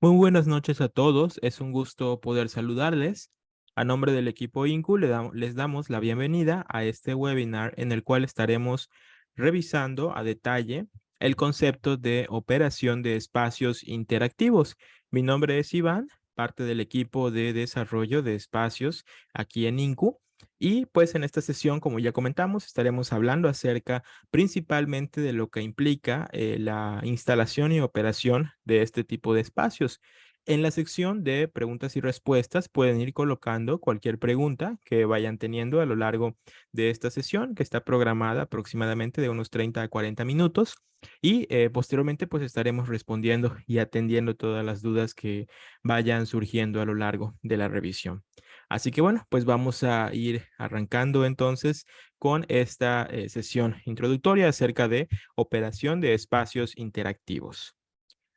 Muy buenas noches a todos, es un gusto poder saludarles. A nombre del equipo INCU les damos la bienvenida a este webinar en el cual estaremos revisando a detalle el concepto de operación de espacios interactivos. Mi nombre es Iván, parte del equipo de desarrollo de espacios aquí en INCU. Y pues en esta sesión, como ya comentamos, estaremos hablando acerca principalmente de lo que implica la instalación y operación de este tipo de espacios. En la sección de preguntas y respuestas pueden ir colocando cualquier pregunta que vayan teniendo a lo largo de esta sesión, que está programada aproximadamente de unos 30 a 40 minutos. Y posteriormente pues estaremos respondiendo y atendiendo todas las dudas que vayan surgiendo a lo largo de la revisión. Así que bueno, pues vamos a ir arrancando entonces con esta sesión introductoria acerca de operación de espacios interactivos.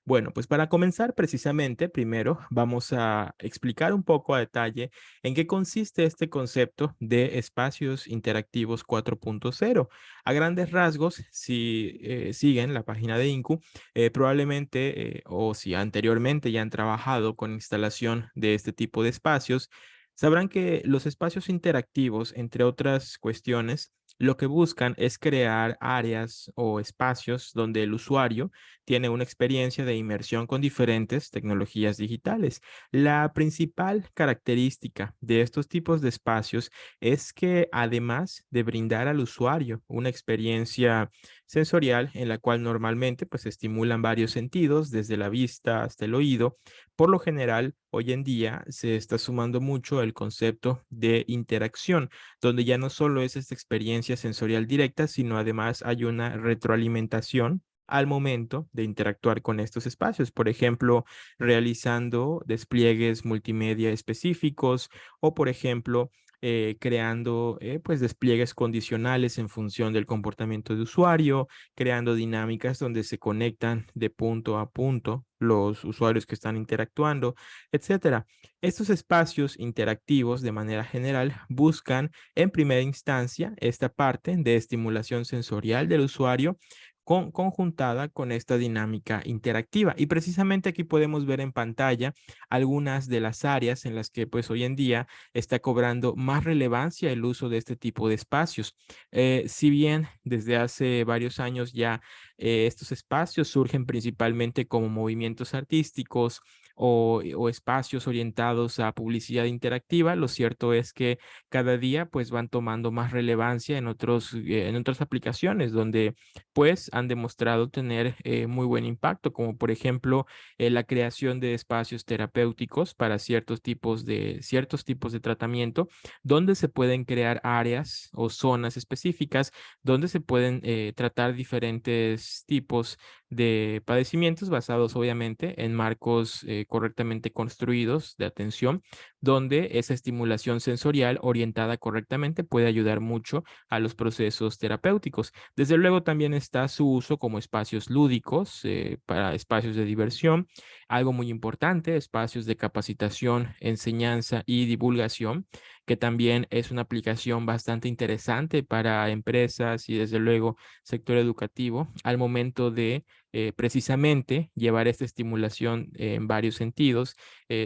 Bueno, pues para comenzar precisamente, primero vamos a explicar un poco a detalle en qué consiste este concepto de espacios interactivos 4.0. A grandes rasgos, si siguen la página de INCU, probablemente o si anteriormente ya han trabajado con instalación de este tipo de espacios, sabrán que los espacios interactivos, entre otras cuestiones, lo que buscan es crear áreas o espacios donde el usuario tiene una experiencia de inmersión con diferentes tecnologías digitales. La principal característica de estos tipos de espacios es que además de brindar al usuario una experiencia sensorial en la cual normalmente pues estimulan varios sentidos, desde la vista hasta el oído, por lo general hoy en día se está sumando mucho el concepto de interacción, donde ya no solo es esta experiencia sensorial directa, sino además hay una retroalimentación al momento de interactuar con estos espacios, por ejemplo, realizando despliegues multimedia específicos o, por ejemplo, creando pues despliegues condicionales en función del comportamiento de usuario, creando dinámicas donde se conectan de punto a punto los usuarios que están interactuando, etcétera. Estos espacios interactivos de manera general buscan en primera instancia esta parte de estimulación sensorial del usuario conjuntada con esta dinámica interactiva. Y precisamente aquí podemos ver en pantalla algunas de las áreas en las que pues hoy en día está cobrando más relevancia el uso de este tipo de espacios. Si bien desde hace varios años ya estos espacios surgen principalmente como movimientos artísticos o espacios orientados a publicidad interactiva, lo cierto es que cada día pues van tomando más relevancia en otras aplicaciones donde pues han demostrado tener muy buen impacto, como por ejemplo la creación de espacios terapéuticos para ciertos tipos de tratamiento, donde se pueden crear áreas o zonas específicas donde se pueden tratar diferentes tipos de padecimientos basados obviamente en marcos correctamente construidos de atención, donde esa estimulación sensorial orientada correctamente puede ayudar mucho a los procesos terapéuticos. Desde luego también está su uso como espacios lúdicos, para espacios de diversión, algo muy importante, espacios de capacitación, enseñanza y divulgación, que también es una aplicación bastante interesante para empresas y desde luego sector educativo al momento de precisamente llevar esta estimulación en varios sentidos,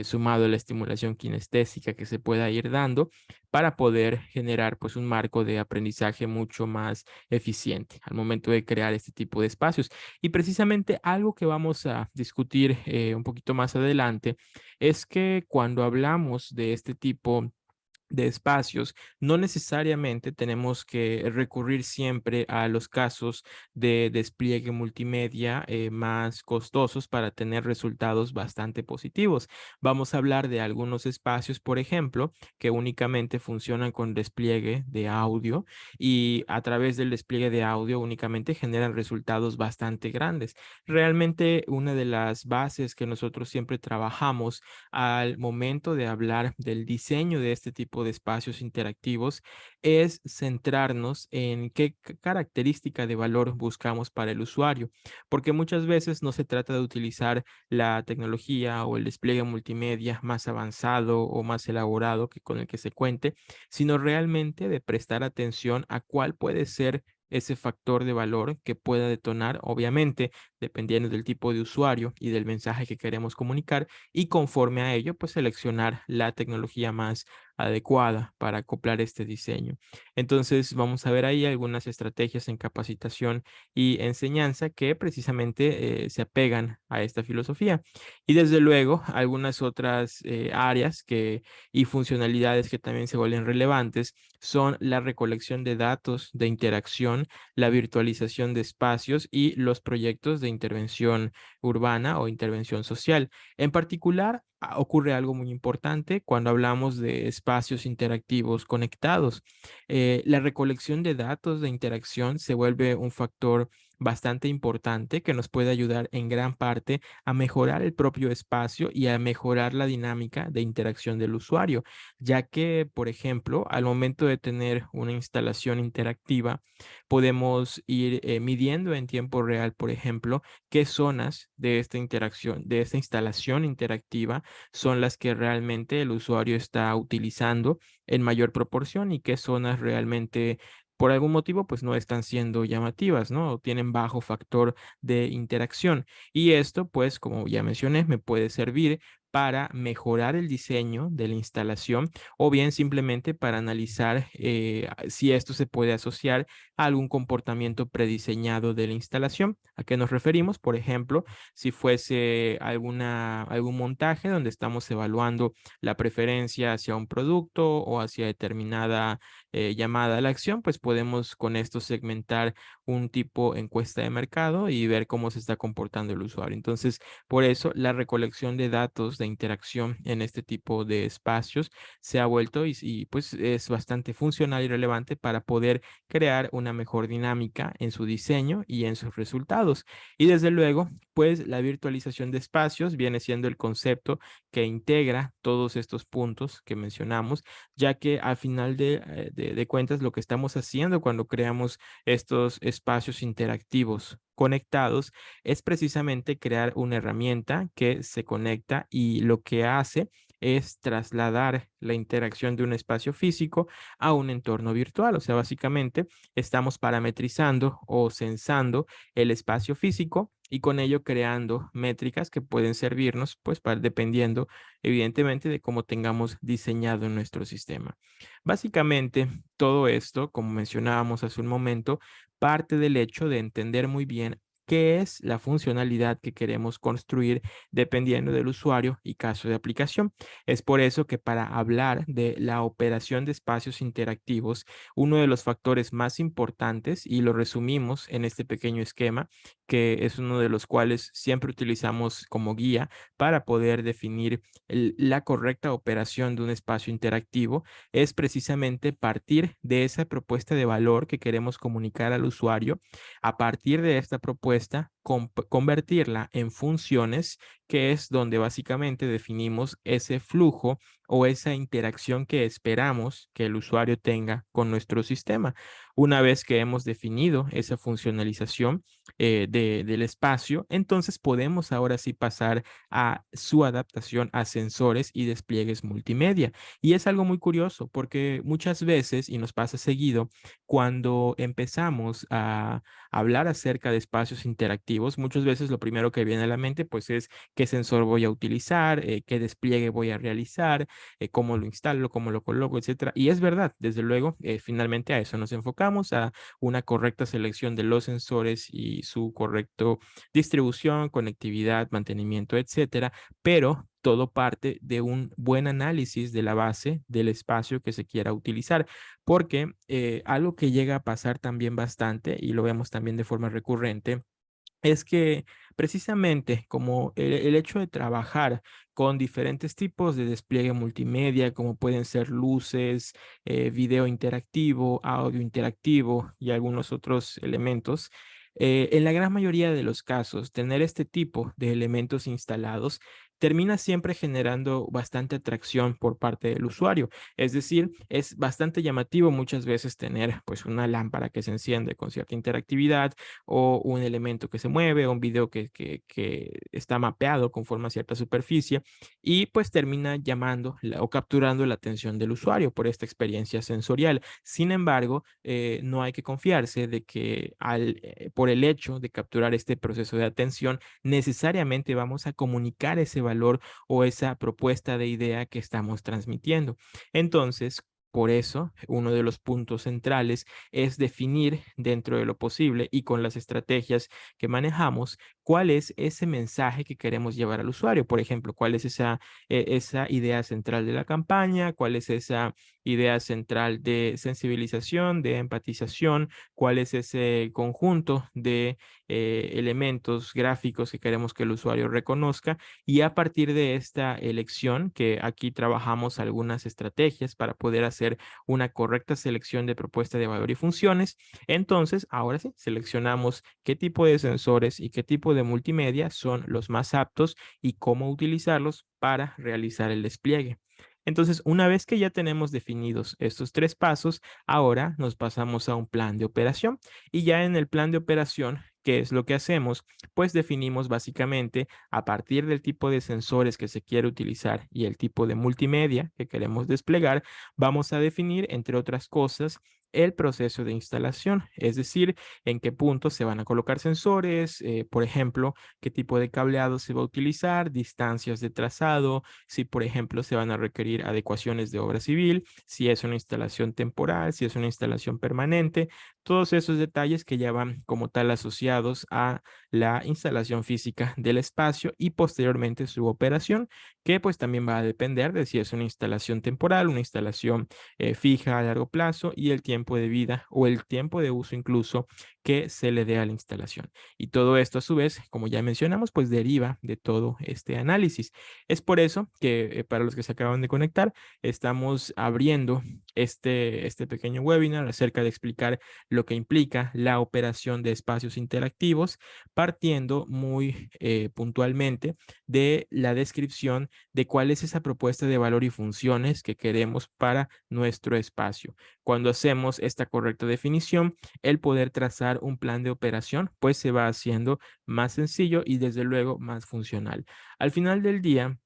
sumado a la estimulación kinestésica que se pueda ir dando para poder generar pues un marco de aprendizaje mucho más eficiente al momento de crear este tipo de espacios. Y precisamente algo que vamos a discutir un poquito más adelante es que cuando hablamos de este tipo de espacios, no necesariamente tenemos que recurrir siempre a los casos de despliegue multimedia más costosos para tener resultados bastante positivos. Vamos a hablar de algunos espacios, por ejemplo, que únicamente funcionan con despliegue de audio y a través del despliegue de audio únicamente generan resultados bastante grandes. Realmente una de las bases que nosotros siempre trabajamos al momento de hablar del diseño de este tipo de espacios interactivos es centrarnos en qué característica de valor buscamos para el usuario, porque muchas veces no se trata de utilizar la tecnología o el despliegue multimedia más avanzado o más elaborado que con el que se cuente, sino realmente de prestar atención a cuál puede ser ese factor de valor que pueda detonar, obviamente, dependiendo del tipo de usuario y del mensaje que queremos comunicar, y conforme a ello, pues seleccionar la tecnología más adecuada para acoplar este diseño. Entonces, vamos a ver ahí algunas estrategias en capacitación y enseñanza que precisamente se apegan a esta filosofía. Y desde luego, algunas otras áreas y funcionalidades que también se vuelven relevantes son la recolección de datos de interacción, la virtualización de espacios y los proyectos de intervención urbana o intervención social. En particular, ocurre algo muy importante cuando hablamos de espacios interactivos conectados. La recolección de datos de interacción se vuelve un factor bastante importante que nos puede ayudar en gran parte a mejorar el propio espacio y a mejorar la dinámica de interacción del usuario, ya que, por ejemplo, al momento de tener una instalación interactiva, podemos ir midiendo en tiempo real, por ejemplo, qué zonas de esta interacción, de esta instalación interactiva son las que realmente el usuario está utilizando en mayor proporción y qué zonas realmente por algún motivo pues no están siendo llamativas, ¿no? O tienen bajo factor de interacción. Y esto pues como ya mencioné me puede servir para mejorar el diseño de la instalación o bien simplemente para analizar si esto se puede asociar a algún comportamiento prediseñado de la instalación. ¿A qué nos referimos? Por ejemplo, si fuese algún montaje donde estamos evaluando la preferencia hacia un producto o hacia determinada llamada a la acción, pues podemos con esto segmentar un tipo encuesta de mercado y ver cómo se está comportando el usuario. Entonces, por eso la recolección de datos de interacción en este tipo de espacios se ha vuelto pues es bastante funcional y relevante para poder crear una mejor dinámica en su diseño y en sus resultados. Y desde luego, pues la virtualización de espacios viene siendo el concepto que integra todos estos puntos que mencionamos, ya que al final de cuentas lo que estamos haciendo cuando creamos estos espacios interactivos conectados es precisamente crear una herramienta que se conecta y lo que hace es trasladar la interacción de un espacio físico a un entorno virtual. O sea, básicamente estamos parametrizando o sensando el espacio físico y con ello creando métricas que pueden servirnos, pues, dependiendo, evidentemente, de cómo tengamos diseñado nuestro sistema. Básicamente, todo esto, como mencionábamos hace un momento, parte del hecho de entender muy bien qué es la funcionalidad que queremos construir dependiendo del usuario y caso de aplicación. Es por eso que para hablar de la operación de espacios interactivos, uno de los factores más importantes, y lo resumimos en este pequeño esquema, que es uno de los cuales siempre utilizamos como guía para poder definir la correcta operación de un espacio interactivo, es precisamente partir de esa propuesta de valor que queremos comunicar al usuario. A partir de esta propuesta, convertirla en funciones, que es donde básicamente definimos ese flujo o esa interacción que esperamos que el usuario tenga con nuestro sistema. Una vez que hemos definido esa funcionalización del espacio, entonces podemos ahora sí pasar a su adaptación a sensores y despliegues multimedia. Y es algo muy curioso porque muchas veces, y nos pasa seguido, cuando empezamos a hablar acerca de espacios interactivos, muchas veces lo primero que viene a la mente pues es qué sensor voy a utilizar, qué despliegue voy a realizar, cómo lo instalo, cómo lo coloco, etcétera. Y es verdad, desde luego, finalmente a eso nos enfocamos, a una correcta selección de los sensores y su correcto distribución, conectividad, mantenimiento, etcétera, pero todo parte de un buen análisis de la base del espacio que se quiera utilizar, porque algo que llega a pasar también bastante, y lo vemos también de forma recurrente, es que precisamente como el hecho de trabajar con diferentes tipos de despliegue multimedia, como pueden ser luces, video interactivo, audio interactivo y algunos otros elementos, en la gran mayoría de los casos, tener este tipo de elementos instalados termina siempre generando bastante atracción por parte del usuario. Es decir, es bastante llamativo muchas veces tener pues una lámpara que se enciende con cierta interactividad o un elemento que se mueve o un video que está mapeado conforme a cierta superficie y pues termina llamando o capturando la atención del usuario por esta experiencia sensorial. Sin embargo, no hay que confiarse de que por el hecho de capturar este proceso de atención, necesariamente vamos a comunicar ese valor o esa propuesta de idea que estamos transmitiendo. Entonces, por eso, uno de los puntos centrales es definir dentro de lo posible y con las estrategias que manejamos cuál es ese mensaje que queremos llevar al usuario. Por ejemplo, cuál es esa idea central de la campaña, cuál es esa idea central de sensibilización, de empatización, cuál es ese conjunto de elementos gráficos que queremos que el usuario reconozca y a partir de esta elección, que aquí trabajamos algunas estrategias para poder hacer una correcta selección de propuesta de valor y funciones, entonces ahora sí, seleccionamos qué tipo de sensores y qué tipo de multimedia son los más aptos y cómo utilizarlos para realizar el despliegue. Entonces, una vez que ya tenemos definidos estos tres pasos, ahora nos pasamos a un plan de operación y ya en el plan de operación, ¿qué es lo que hacemos? Pues definimos básicamente a partir del tipo de sensores que se quiere utilizar y el tipo de multimedia que queremos desplegar, vamos a definir, entre otras cosas, el proceso de instalación, es decir, en qué puntos se van a colocar sensores, por ejemplo, qué tipo de cableado se va a utilizar, distancias de trazado, si por ejemplo se van a requerir adecuaciones de obra civil, si es una instalación temporal, si es una instalación permanente, todos esos detalles que ya van como tal asociados a la instalación física del espacio y posteriormente su operación, que pues también va a depender de si es una instalación temporal, una instalación fija a largo plazo y el tiempo de vida o el tiempo de uso incluso que se le dé a la instalación. Y todo esto a su vez, como ya mencionamos, pues deriva de todo este análisis. Es por eso que para los que se acaban de conectar, estamos abriendo este pequeño webinar acerca de explicar lo que implica la operación de espacios interactivos, partiendo muy puntualmente de la descripción de cuál es esa propuesta de valor y funciones que queremos para nuestro espacio. Cuando hacemos esta correcta definición, el poder trazar un plan de operación, pues se va haciendo más sencillo y desde luego más funcional. Al final del día,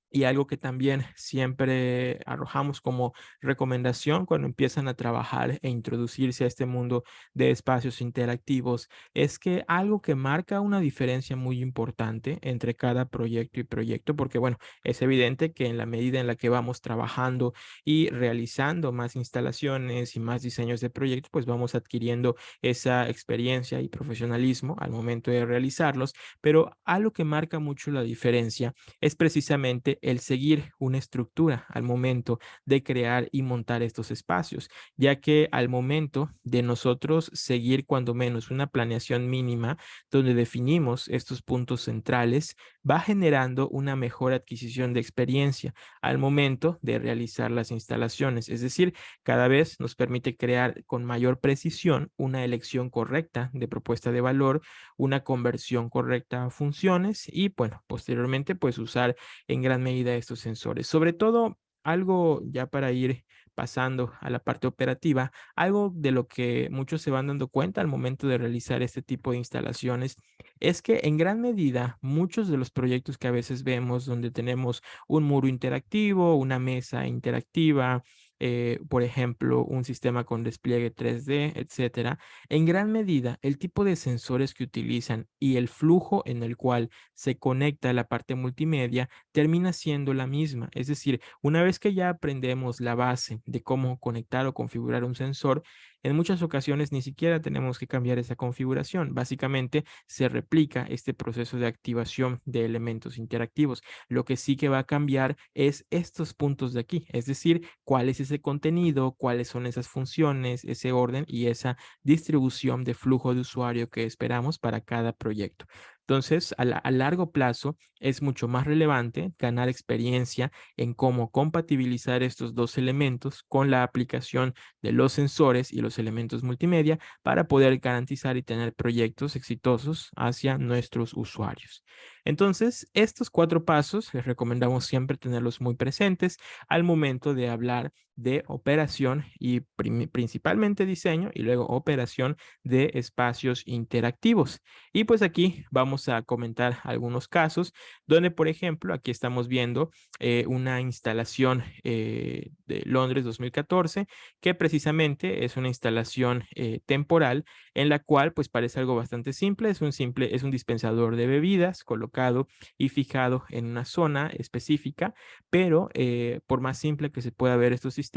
y algo que también siempre arrojamos como recomendación cuando empiezan a trabajar e introducirse a este mundo de espacios interactivos es que algo que marca una diferencia muy importante entre cada proyecto y proyecto, porque bueno, es evidente que en la medida en la que vamos trabajando y realizando más instalaciones y más diseños de proyectos, pues vamos adquiriendo esa experiencia y profesionalismo al momento de realizarlos, pero algo que marca mucho la diferencia es precisamente el seguir una estructura al momento de crear y montar estos espacios, ya que al momento de nosotros seguir cuando menos una planeación mínima donde definimos estos puntos centrales, va generando una mejor adquisición de experiencia al momento de realizar las instalaciones. Es decir, cada vez nos permite crear con mayor precisión una elección correcta de propuesta de valor, una conversión correcta a funciones y, bueno, posteriormente, pues usar en gran medida estos sensores. Sobre todo, algo ya para ir pasando a la parte operativa, algo de lo que muchos se van dando cuenta al momento de realizar este tipo de instalaciones es que en gran medida muchos de los proyectos que a veces vemos donde tenemos un muro interactivo, una mesa interactiva, por ejemplo, un sistema con despliegue 3D, etcétera, en gran medida el tipo de sensores que utilizan y el flujo en el cual se conecta la parte multimedia termina siendo la misma. Es decir, una vez que ya aprendemos la base de cómo conectar o configurar un sensor, en muchas ocasiones ni siquiera tenemos que cambiar esa configuración. Básicamente se replica este proceso de activación de elementos interactivos. Lo que sí que va a cambiar es estos puntos de aquí, es decir, cuál es ese contenido, cuáles son esas funciones, ese orden y esa distribución de flujo de usuario que esperamos para cada proyecto. Entonces, a largo plazo es mucho más relevante ganar experiencia en cómo compatibilizar estos dos elementos con la aplicación de los sensores y los elementos multimedia para poder garantizar y tener proyectos exitosos hacia nuestros usuarios. Entonces, estos 4 pasos les recomendamos siempre tenerlos muy presentes al momento de hablar de operación y principalmente diseño y luego operación de espacios interactivos. Y pues aquí vamos a comentar algunos casos donde, por ejemplo, aquí estamos viendo una instalación de Londres 2014, que precisamente es una instalación temporal en la cual pues parece algo bastante simple, es un dispensador de bebidas colocado y fijado en una zona específica, pero por más simple que se pueda ver estos sistemas,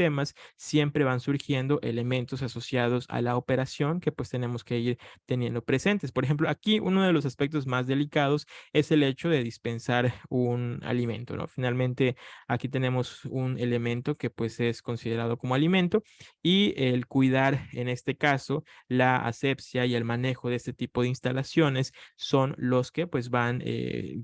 siempre van surgiendo elementos asociados a la operación que pues tenemos que ir teniendo presentes. Por ejemplo, aquí uno de los aspectos más delicados es el hecho de dispensar un alimento, ¿no? Finalmente, aquí tenemos un elemento que pues es considerado como alimento y el cuidar, en este caso, la asepsia y el manejo de este tipo de instalaciones son los que pues van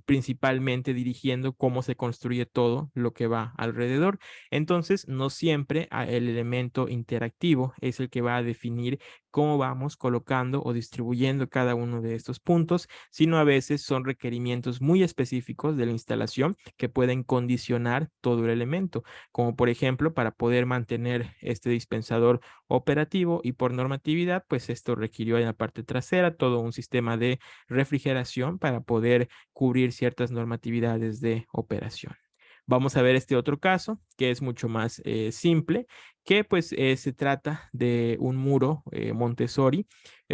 principalmente dirigiendo cómo se construye todo lo que va alrededor. Entonces, no siempre el elemento interactivo es el que va a definir cómo vamos colocando o distribuyendo cada uno de estos puntos, sino a veces son requerimientos muy específicos de la instalación que pueden condicionar todo el elemento, como por ejemplo para poder mantener este dispensador operativo y por normatividad, pues esto requirió en la parte trasera todo un sistema de refrigeración para poder cubrir ciertas normatividades de operación. Vamos a ver este otro caso que es mucho más simple, que pues se trata de un muro Montessori,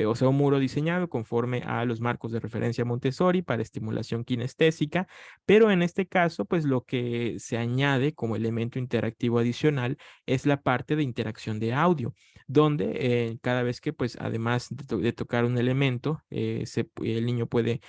o sea, un muro diseñado conforme a los marcos de referencia Montessori para estimulación kinestésica, pero en este caso, pues lo que se añade como elemento interactivo adicional es la parte de interacción de audio, donde cada vez que, pues, además de tocar un elemento, el niño puede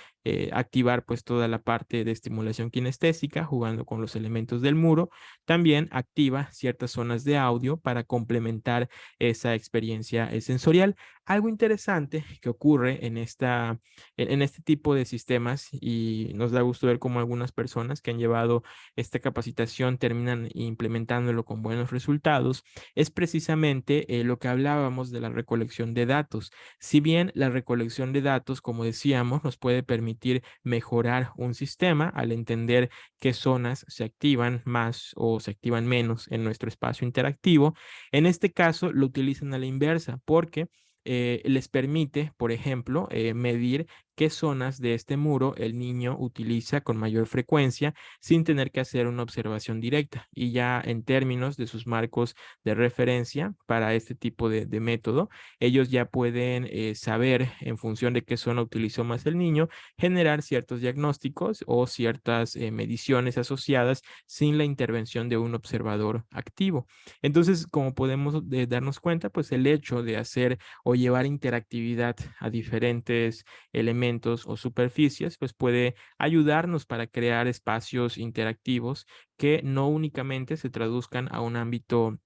activar pues toda la parte de estimulación kinestésica jugando con los elementos del muro. También activa ciertas zonas de audio para complementar esa experiencia sensorial. Algo interesante que ocurre en este tipo de sistemas, y nos da gusto ver cómo algunas personas que han llevado esta capacitación terminan implementándolo con buenos resultados, es precisamente lo que hablábamos de la recolección de datos. Si bien la recolección de datos, como decíamos, nos puede permitir mejorar un sistema al entender qué zonas se activan más o se activan menos en nuestro espacio interactivo, en este caso lo utilizan a la inversa porque les permite, por ejemplo, medir qué zonas de este muro el niño utiliza con mayor frecuencia sin tener que hacer una observación directa. Y ya en términos de sus marcos de referencia para este tipo de método, ellos ya pueden saber en función de qué zona utilizó más el niño, generar ciertos diagnósticos o ciertas mediciones asociadas sin la intervención de un observador activo. Entonces, como podemos darnos cuenta, pues el hecho de hacer o llevar interactividad a diferentes elementos o superficies, pues puede ayudarnos para crear espacios interactivos que no únicamente se traduzcan a un ámbito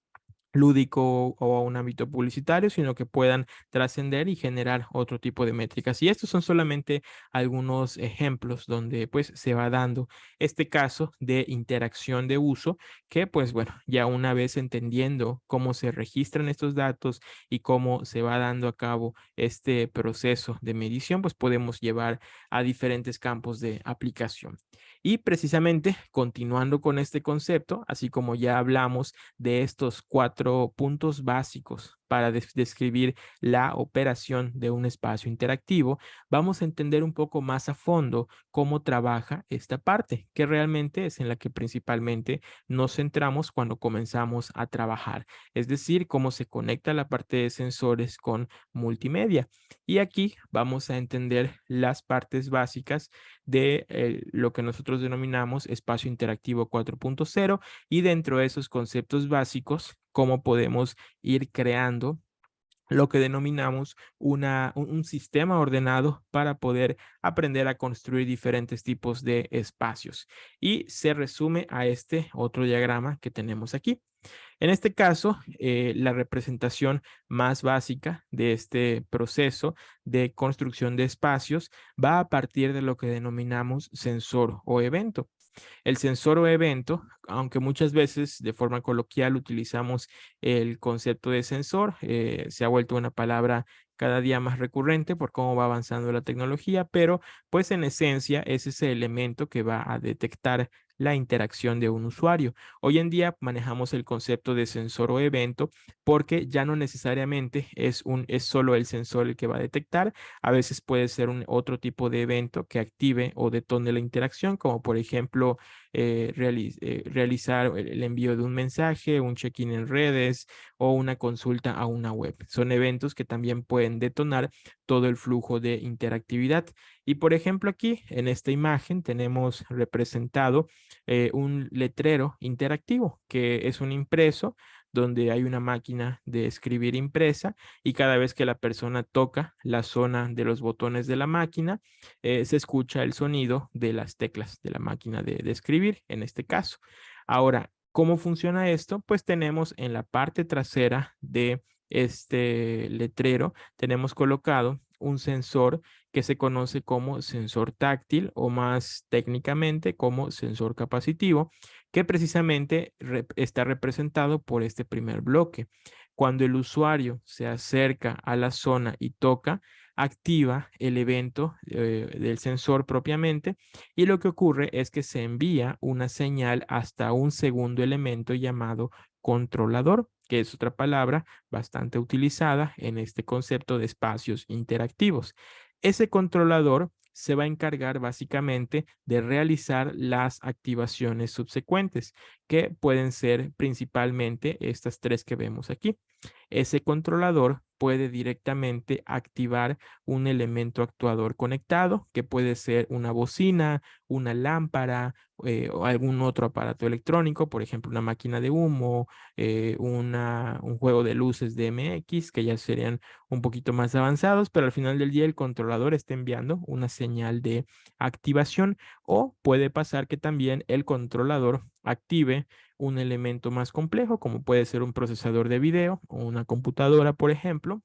lúdico o a un ámbito publicitario, sino que puedan trascender y generar otro tipo de métricas. Y estos son solamente algunos ejemplos donde pues se va dando este caso de interacción de uso que pues bueno, ya una vez entendiendo cómo se registran estos datos y cómo se va dando a cabo este proceso de medición, pues podemos llevar a diferentes campos de aplicación. Y precisamente continuando con este concepto, así como ya hablamos de estos 4 puntos básicos para describir la operación de un espacio interactivo, vamos a entender un poco más a fondo cómo trabaja esta parte, que realmente es en la que principalmente nos centramos cuando comenzamos a trabajar, es decir, cómo se conecta la parte de sensores con multimedia. Y aquí vamos a entender las partes básicas de lo que nosotros denominamos espacio interactivo 4.0 y dentro de esos conceptos básicos, cómo podemos ir creando lo que denominamos un sistema ordenado para poder aprender a construir diferentes tipos de espacios. Y se resume a este otro diagrama que tenemos aquí. En este caso, la representación más básica de este proceso de construcción de espacios va a partir de lo que denominamos sensor o evento. El sensor o evento, aunque muchas veces de forma coloquial utilizamos el concepto de sensor, se ha vuelto una palabra cada día más recurrente por cómo va avanzando la tecnología, pero pues en esencia es ese elemento que va a detectar la interacción de un usuario. Hoy en día manejamos el concepto de sensor o evento porque ya no necesariamente es solo el sensor el que va a detectar. A veces puede ser un otro tipo de evento que active o detone la interacción, como por ejemplo realizar el envío de un mensaje, un check-in en redes o una consulta a una web. Son eventos que también pueden detonar todo el flujo de interactividad. Y por ejemplo, aquí en esta imagen tenemos representado un letrero interactivo, que es un impreso donde hay una máquina de escribir impresa y cada vez que la persona toca la zona de los botones de la máquina, se escucha el sonido de las teclas de la máquina de escribir, en este caso. Ahora, ¿cómo funciona esto? Pues tenemos en la parte trasera de este letrero, tenemos colocado un sensor que se conoce como sensor táctil o más técnicamente como sensor capacitivo, que precisamente está representado por este primer bloque. Cuando el usuario se acerca a la zona y toca, activa el evento del sensor propiamente y lo que ocurre es que se envía una señal hasta un segundo elemento llamado controlador, que es otra palabra bastante utilizada en este concepto de espacios interactivos. Ese controlador se va a encargar básicamente de realizar las activaciones subsecuentes, que pueden ser principalmente estas tres que vemos aquí. Ese controlador puede directamente activar un elemento actuador conectado, que puede ser una bocina, una lámpara o algún otro aparato electrónico, por ejemplo, una máquina de humo, un juego de luces DMX, que ya serían un poquito más avanzados, pero al final del día el controlador está enviando una señal de activación o puede pasar que también el controlador active un elemento más complejo, como puede ser un procesador de video o una computadora, por ejemplo,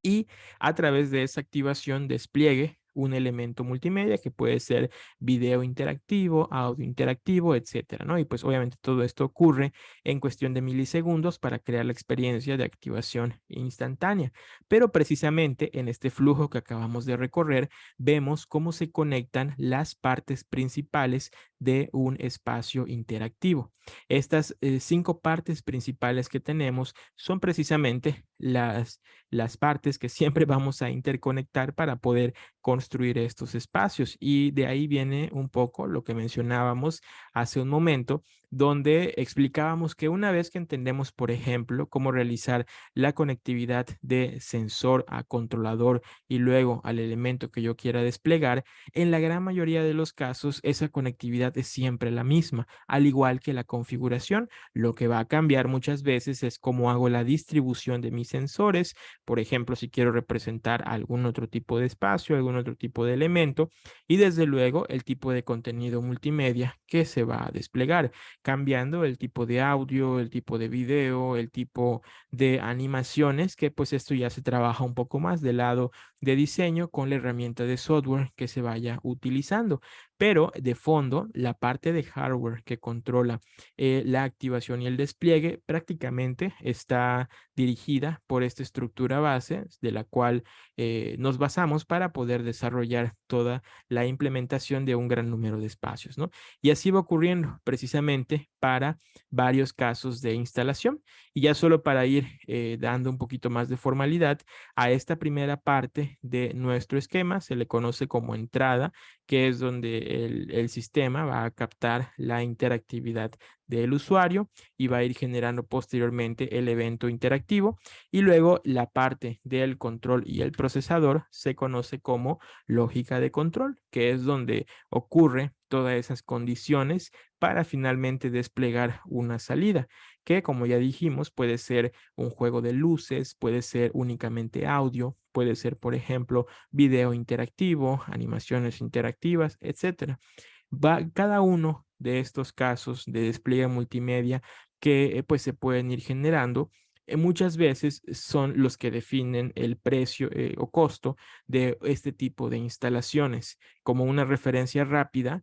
y a través de esa activación despliegue un elemento multimedia que puede ser video interactivo, audio interactivo, etcétera, ¿no? Y pues obviamente todo esto ocurre en cuestión de milisegundos para crear la experiencia de activación instantánea. Pero precisamente en este flujo que acabamos de recorrer, vemos cómo se conectan las partes principales de un espacio interactivo. Estas 5 partes principales que tenemos son precisamente las partes que siempre vamos a interconectar para poder construir estos espacios. Y de ahí viene un poco lo que mencionábamos hace un momento, donde explicábamos que una vez que entendemos, por ejemplo, cómo realizar la conectividad de sensor a controlador y luego al elemento que yo quiera desplegar, en la gran mayoría de los casos esa conectividad es siempre la misma, al igual que la configuración. Lo que va a cambiar muchas veces es cómo hago la distribución de mis sensores, por ejemplo, si quiero representar algún otro tipo de espacio, algún otro tipo de elemento, y desde luego el tipo de contenido multimedia que se va a desplegar, cambiando el tipo de audio, el tipo de video, el tipo de animaciones, que pues esto ya se trabaja un poco más del lado de diseño con la herramienta de software que se vaya utilizando. Pero de fondo, la parte de hardware que controla la activación y el despliegue prácticamente está dirigida por esta estructura base de la cual nos basamos para poder desarrollar toda la implementación de un gran número de espacios, ¿no? Y así va ocurriendo precisamente para varios casos de instalación. Y ya solo para ir dando un poquito más de formalidad a esta primera parte de nuestro esquema, se le conoce como entrada, que es donde el sistema va a captar la interactividad del usuario y va a ir generando posteriormente el evento interactivo. Y luego la parte del control y el procesador se conoce como lógica de control, que es donde ocurre todas esas condiciones para finalmente desplegar una salida, que como ya dijimos puede ser un juego de luces, puede ser únicamente audio, puede ser por ejemplo video interactivo, animaciones interactivas, etcétera. Cada uno de estos casos de despliegue multimedia que pues se pueden ir generando, muchas veces son los que definen el precio o costo de este tipo de instalaciones. Como una referencia rápida,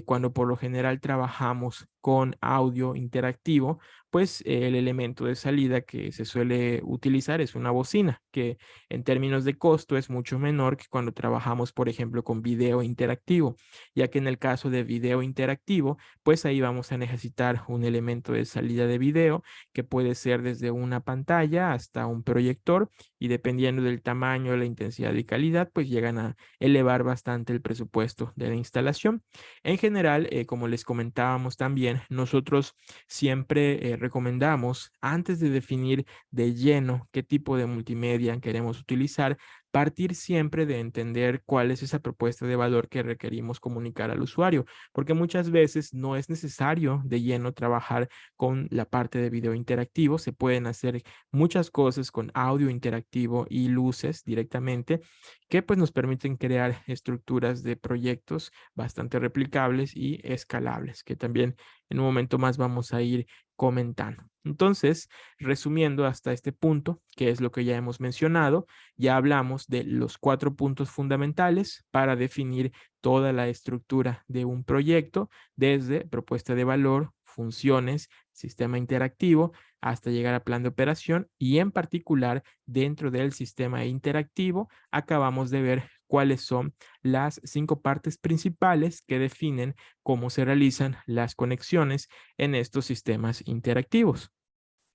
cuando por lo general trabajamos con audio interactivo, pues el elemento de salida que se suele utilizar es una bocina, que en términos de costo es mucho menor que cuando trabajamos, por ejemplo, con video interactivo, ya que en el caso de video interactivo, pues ahí vamos a necesitar un elemento de salida de video que puede ser desde una pantalla hasta un proyector y dependiendo del tamaño, la intensidad y calidad, pues llegan a elevar bastante el presupuesto de la instalación. En general, como les comentábamos también, nosotros siempre recomendamos, antes de definir de lleno qué tipo de multimedia queremos utilizar, partir siempre de entender cuál es esa propuesta de valor que requerimos comunicar al usuario, porque muchas veces no es necesario de lleno trabajar con la parte de video interactivo, se pueden hacer muchas cosas con audio interactivo y luces directamente que pues nos permiten crear estructuras de proyectos bastante replicables y escalables, que también en un momento más vamos a ir comentando. Entonces, resumiendo hasta este punto, que es lo que ya hemos mencionado, ya hablamos de los 4 puntos fundamentales para definir toda la estructura de un proyecto, desde propuesta de valor, funciones, sistema interactivo, hasta llegar a plan de operación y en particular dentro del sistema interactivo acabamos de ver cuáles son las 5 partes principales que definen cómo se realizan las conexiones en estos sistemas interactivos.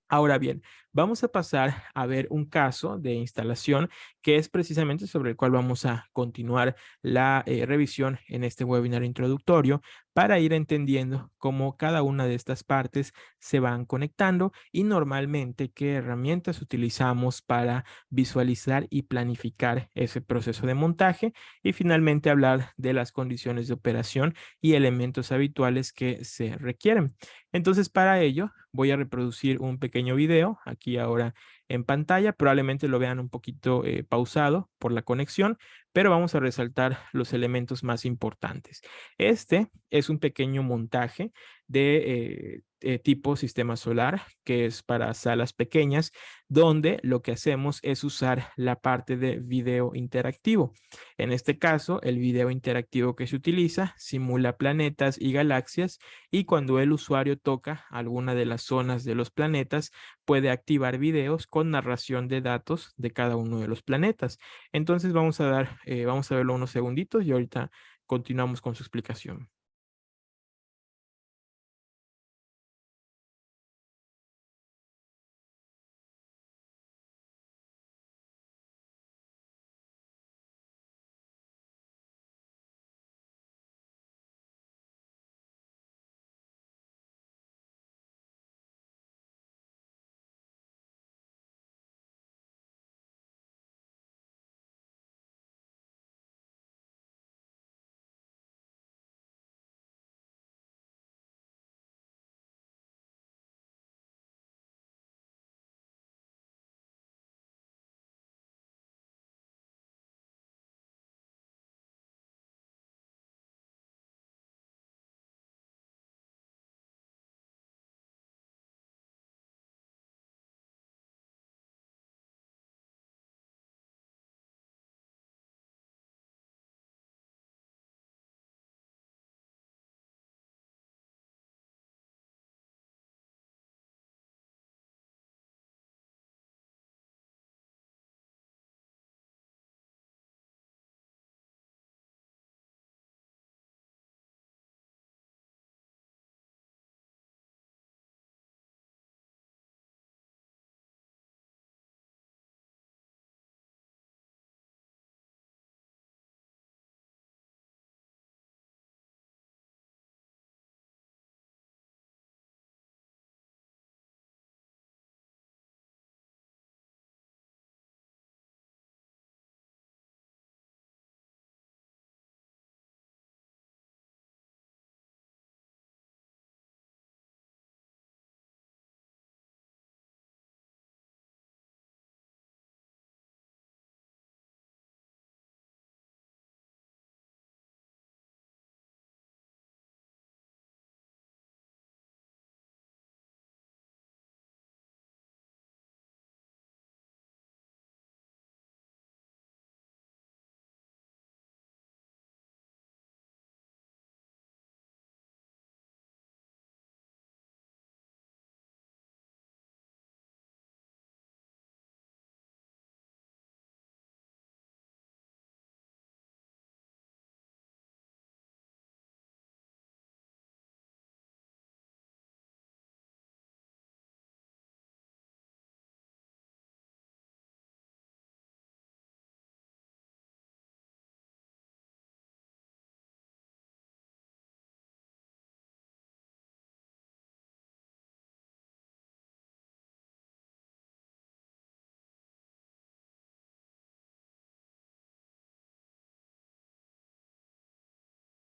Ahora bien, vamos a pasar a ver un caso de instalación que es precisamente sobre el cual vamos a continuar la revisión en este webinar introductorio para ir entendiendo cómo cada una de estas partes se van conectando y normalmente qué herramientas utilizamos para visualizar y planificar ese proceso de montaje y finalmente hablar de las condiciones de operación y elementos habituales que se requieren. Entonces, para ello, voy a reproducir un pequeño video aquí ahora en pantalla. Probablemente lo vean un poquito pausado por la conexión, pero vamos a resaltar los elementos más importantes. Este es un pequeño montaje de tipo sistema solar, que es para salas pequeñas, donde lo que hacemos es usar la parte de video interactivo. En este caso, el video interactivo que se utiliza simula planetas y galaxias y cuando el usuario toca alguna de las zonas de los planetas, puede activar videos con narración de datos de cada uno de los planetas. Entonces vamos a verlo unos segunditos y ahorita continuamos con su explicación.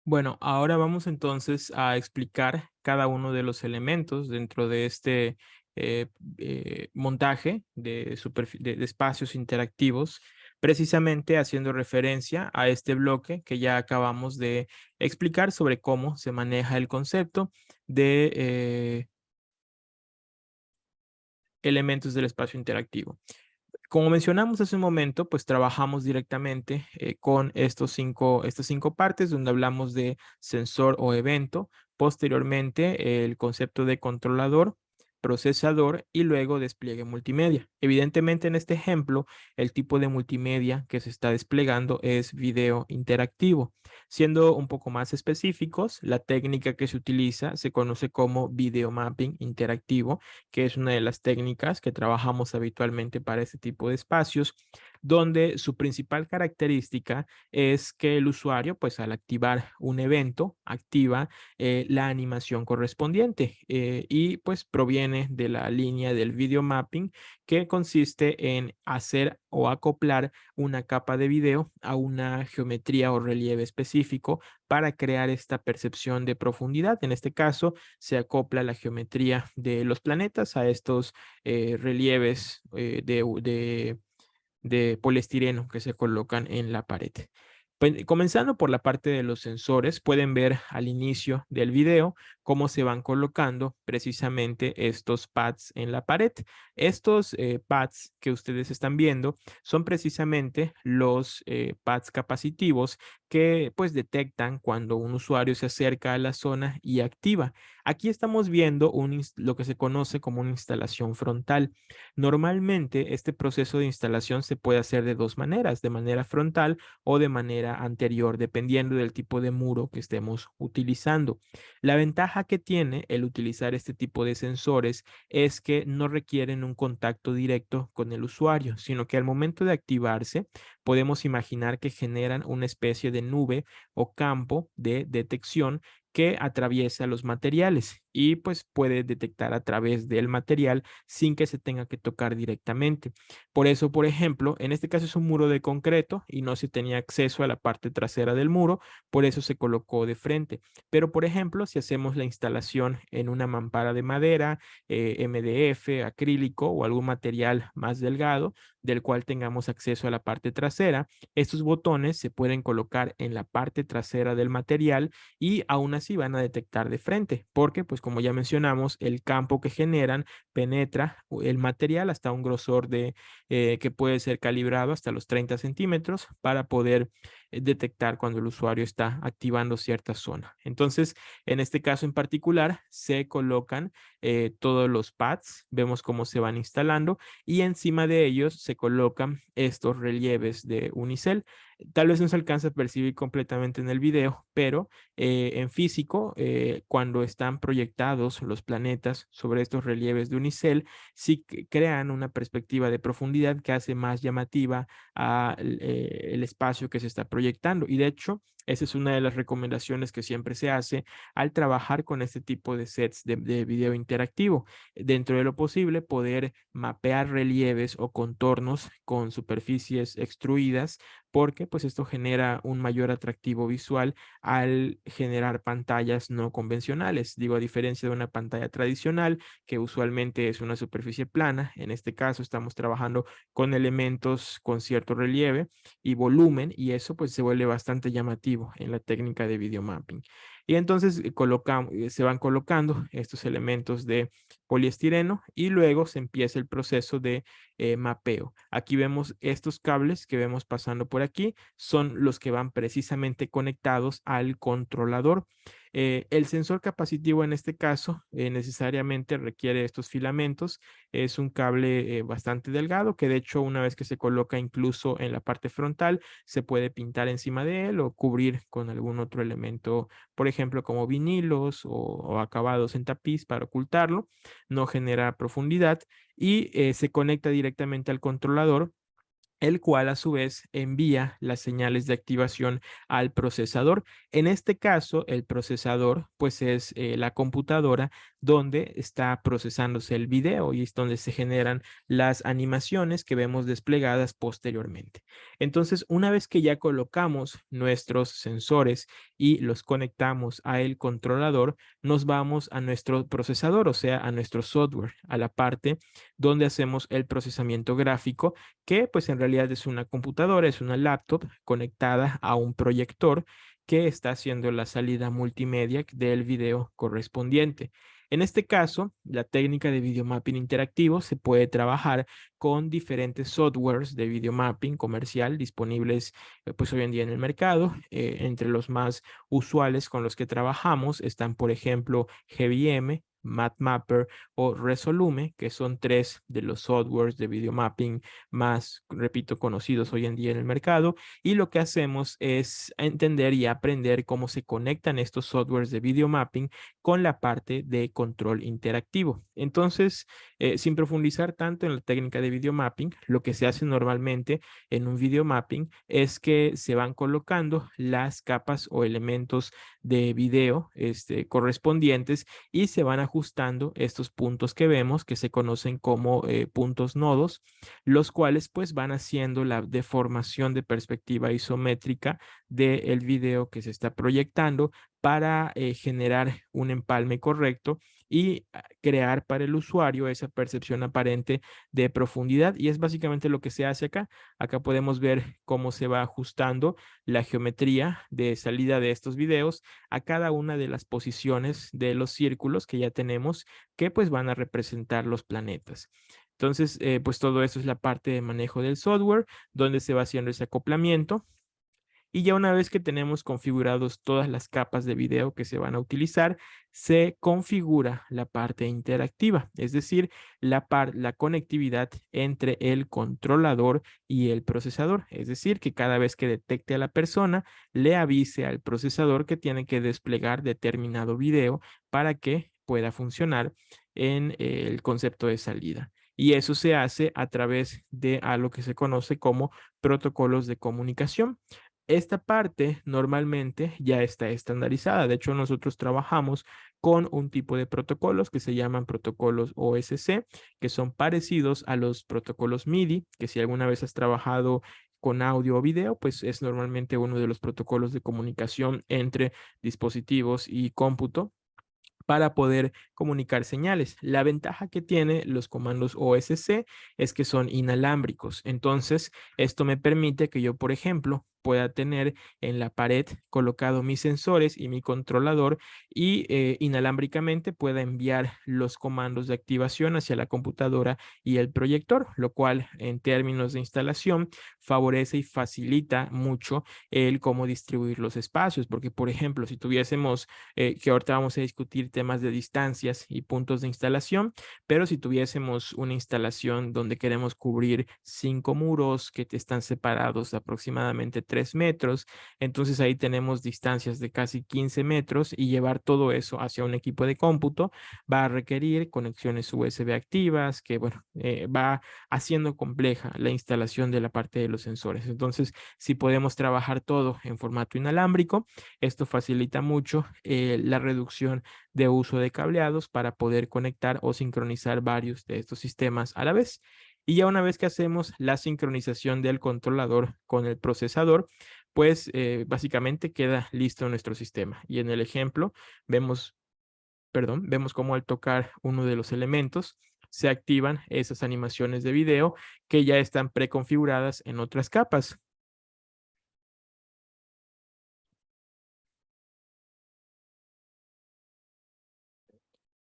Bueno, ahora vamos entonces a explicar cada uno de los elementos dentro de este montaje de espacios interactivos, precisamente haciendo referencia a este bloque que ya acabamos de explicar sobre cómo se maneja el concepto de elementos del espacio interactivo. Como mencionamos hace un momento, pues trabajamos directamente con estas cinco partes donde hablamos de sensor o evento, posteriormente el concepto de controlador, procesador y luego despliegue multimedia. Evidentemente en este ejemplo, el tipo de multimedia que se está desplegando es video interactivo. Siendo un poco más específicos, la técnica que se utiliza se conoce como video mapping interactivo, que es una de las técnicas que trabajamos habitualmente para este tipo de espacios, donde su principal característica es que el usuario, pues al activar un evento, activa la animación correspondiente y pues proviene de la línea del video mapping, que consiste en hacer o acoplar una capa de video a una geometría o relieve específico para crear esta percepción de profundidad. En este caso, se acopla la geometría de los planetas a estos relieves de poliestireno que se colocan en la pared. Comenzando por la parte de los sensores, pueden ver al inicio del video cómo se van colocando precisamente estos pads en la pared. Estos pads que ustedes están viendo son precisamente los pads capacitivos que pues detectan cuando un usuario se acerca a la zona y activa. Aquí estamos viendo lo que se conoce como una instalación frontal. Normalmente este proceso de instalación se puede hacer de dos maneras, de manera frontal o de manera anterior, dependiendo del tipo de muro que estemos utilizando. La ventaja que tiene el utilizar este tipo de sensores es que no requieren un contacto directo con el usuario, sino que al momento de activarse, podemos imaginar que generan una especie de nube o campo de detección que atraviesa los materiales y pues puede detectar a través del material sin que se tenga que tocar directamente. Por eso, por ejemplo, en este caso es un muro de concreto y no se tenía acceso a la parte trasera del muro, por eso se colocó de frente. Pero, por ejemplo, si hacemos la instalación en una mampara de madera, MDF, acrílico o algún material más delgado, del cual tengamos acceso a la parte trasera, estos botones se pueden colocar en la parte trasera del material y aún así van a detectar de frente, porque pues como ya mencionamos, el campo que generan penetra el material hasta un grosor que puede ser calibrado hasta los 30 centímetros para poder detectar cuando el usuario está activando cierta zona. Entonces, en este caso en particular, se colocan todos los pads, vemos cómo se van instalando y encima de ellos se colocan estos relieves de unicel. Tal vez no se alcanza a percibir completamente en el video, pero en físico, cuando están proyectados los planetas sobre estos relieves de unicel, sí crean una perspectiva de profundidad que hace más llamativa el espacio que se está proyectando. Y de hecho, esa es una de las recomendaciones que siempre se hace al trabajar con este tipo de sets de video interactivo. Dentro de lo posible, poder mapear relieves o contornos con superficies extruidas, porque pues esto genera un mayor atractivo visual al generar pantallas no convencionales. Digo, a diferencia de una pantalla tradicional, que usualmente es una superficie plana, en este caso estamos trabajando con elementos con cierto relieve y volumen, y eso pues se vuelve bastante llamativo en la técnica de video mapping. Y entonces se van colocando estos elementos de poliestireno y luego se empieza el proceso de mapeo. Aquí vemos estos cables que vemos pasando por aquí, son los que van precisamente conectados al controlador. El sensor capacitivo en este caso necesariamente requiere estos filamentos. Es un cable bastante delgado que de hecho una vez que se coloca incluso en la parte frontal se puede pintar encima de él o cubrir con algún otro elemento, por ejemplo como vinilos o acabados en tapiz para ocultarlo. No genera profundidad y se conecta directamente al controlador el cual a su vez envía las señales de activación al procesador. En este caso, el procesador pues es la computadora donde está procesándose el video y es donde se generan las animaciones que vemos desplegadas posteriormente. Entonces, una vez que ya colocamos nuestros sensores y los conectamos a el controlador, nos vamos a nuestro procesador, o sea, a nuestro software, a la parte donde hacemos el procesamiento gráfico, que pues en realidad es una computadora, es una laptop conectada a un proyector que está haciendo la salida multimedia del video correspondiente. En este caso, la técnica de videomapping interactivo se puede trabajar con diferentes softwares de videomapping comercial disponibles pues hoy en día en el mercado. Entre los más usuales con los que trabajamos están, por ejemplo, GVM, MapMapper o Resolume, que son tres de los softwares de videomapping más, repito, conocidos hoy en día en el mercado. Y lo que hacemos es entender y aprender cómo se conectan estos softwares de videomapping con la parte de control interactivo. Entonces, sin profundizar tanto en la técnica de videomapping, lo que se hace normalmente en un videomapping es que se van colocando las capas o elementos de video correspondientes y se van ajustando estos puntos que vemos que se conocen como puntos nodos, los cuales pues van haciendo la deformación de perspectiva isométrica del video que se está proyectando para generar un empalme correcto y crear para el usuario esa percepción aparente de profundidad. Y es básicamente lo que se hace acá. Acá podemos ver cómo se va ajustando la geometría de salida de estos videos a cada una de las posiciones de los círculos que ya tenemos que pues van a representar los planetas. Entonces, pues todo eso es la parte de manejo del software, donde se va haciendo ese acoplamiento. Y ya una vez que tenemos configurados todas las capas de video que se van a utilizar, se configura la parte interactiva, es decir, la conectividad entre el controlador y el procesador. Es decir, que cada vez que detecte a la persona, le avise al procesador que tiene que desplegar determinado video para que pueda funcionar en el concepto de salida. Y eso se hace a través de algo que se conoce como protocolos de comunicación. Esta parte normalmente ya está estandarizada. De hecho, nosotros trabajamos con un tipo de protocolos que se llaman protocolos OSC, que son parecidos a los protocolos MIDI, que si alguna vez has trabajado con audio o video, pues es normalmente uno de los protocolos de comunicación entre dispositivos y cómputo para poder comunicar señales. La ventaja que tiene los comandos OSC es que son inalámbricos. Entonces, esto me permite que yo, por ejemplo, pueda tener en la pared colocado mis sensores y mi controlador y inalámbricamente pueda enviar los comandos de activación hacia la computadora y el proyector, lo cual en términos de instalación favorece y facilita mucho el cómo distribuir los espacios, porque por ejemplo, si tuviésemos que ahorita vamos a discutir temas de distancias y puntos de instalación, pero si tuviésemos una instalación donde queremos cubrir 5 muros que están separados de aproximadamente 3 metros, entonces ahí tenemos distancias de casi 15 metros y llevar todo eso hacia un equipo de cómputo va a requerir conexiones USB activas, que bueno, va haciendo compleja la instalación de la parte de los sensores. Entonces, si podemos trabajar todo en formato inalámbrico, esto facilita mucho la reducción de uso de cableados para poder conectar o sincronizar varios de estos sistemas a la vez. Y ya una vez que hacemos la sincronización del controlador con el procesador, pues básicamente queda listo nuestro sistema. Y en el ejemplo vemos, perdón, vemos cómo al tocar uno de los elementos se activan esas animaciones de video que ya están preconfiguradas en otras capas.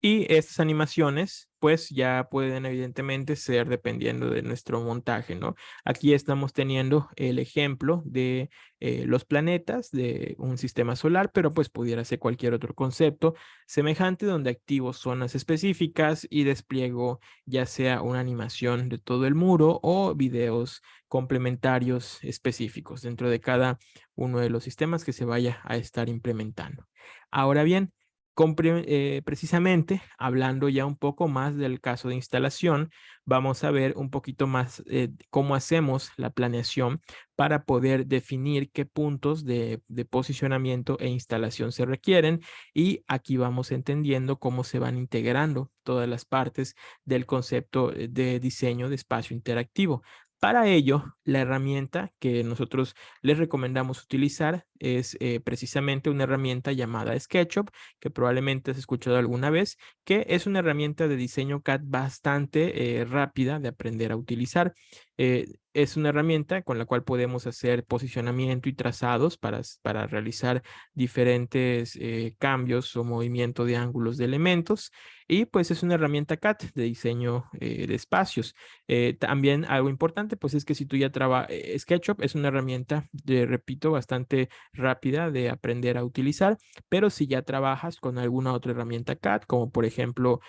Y estas animaciones, pues ya pueden evidentemente ser dependiendo de nuestro montaje, ¿no? Aquí estamos teniendo el ejemplo de los planetas de un sistema solar, pero pues pudiera ser cualquier otro concepto semejante donde activo zonas específicas y despliego ya sea una animación de todo el muro o videos complementarios específicos dentro de cada uno de los sistemas que se vaya a estar implementando. Ahora bien, Precisamente, hablando ya un poco más del caso de instalación, vamos a ver un poquito más cómo hacemos la planeación para poder definir qué puntos de posicionamiento e instalación se requieren, y aquí vamos entendiendo cómo se van integrando todas las partes del concepto de diseño de espacio interactivo. Para ello, la herramienta que nosotros les recomendamos utilizar es precisamente una herramienta llamada SketchUp, que probablemente has escuchado alguna vez, que es una herramienta de diseño CAD bastante rápida de aprender a utilizar. Es una herramienta con la cual podemos hacer posicionamiento y trazados para realizar diferentes cambios o movimiento de ángulos de elementos. Y pues es una herramienta CAD de diseño de espacios. También algo importante pues es que si tú ya trabajas, SketchUp es una herramienta, repito, bastante rápida de aprender a utilizar, pero si ya trabajas con alguna otra herramienta CAD, como por ejemplo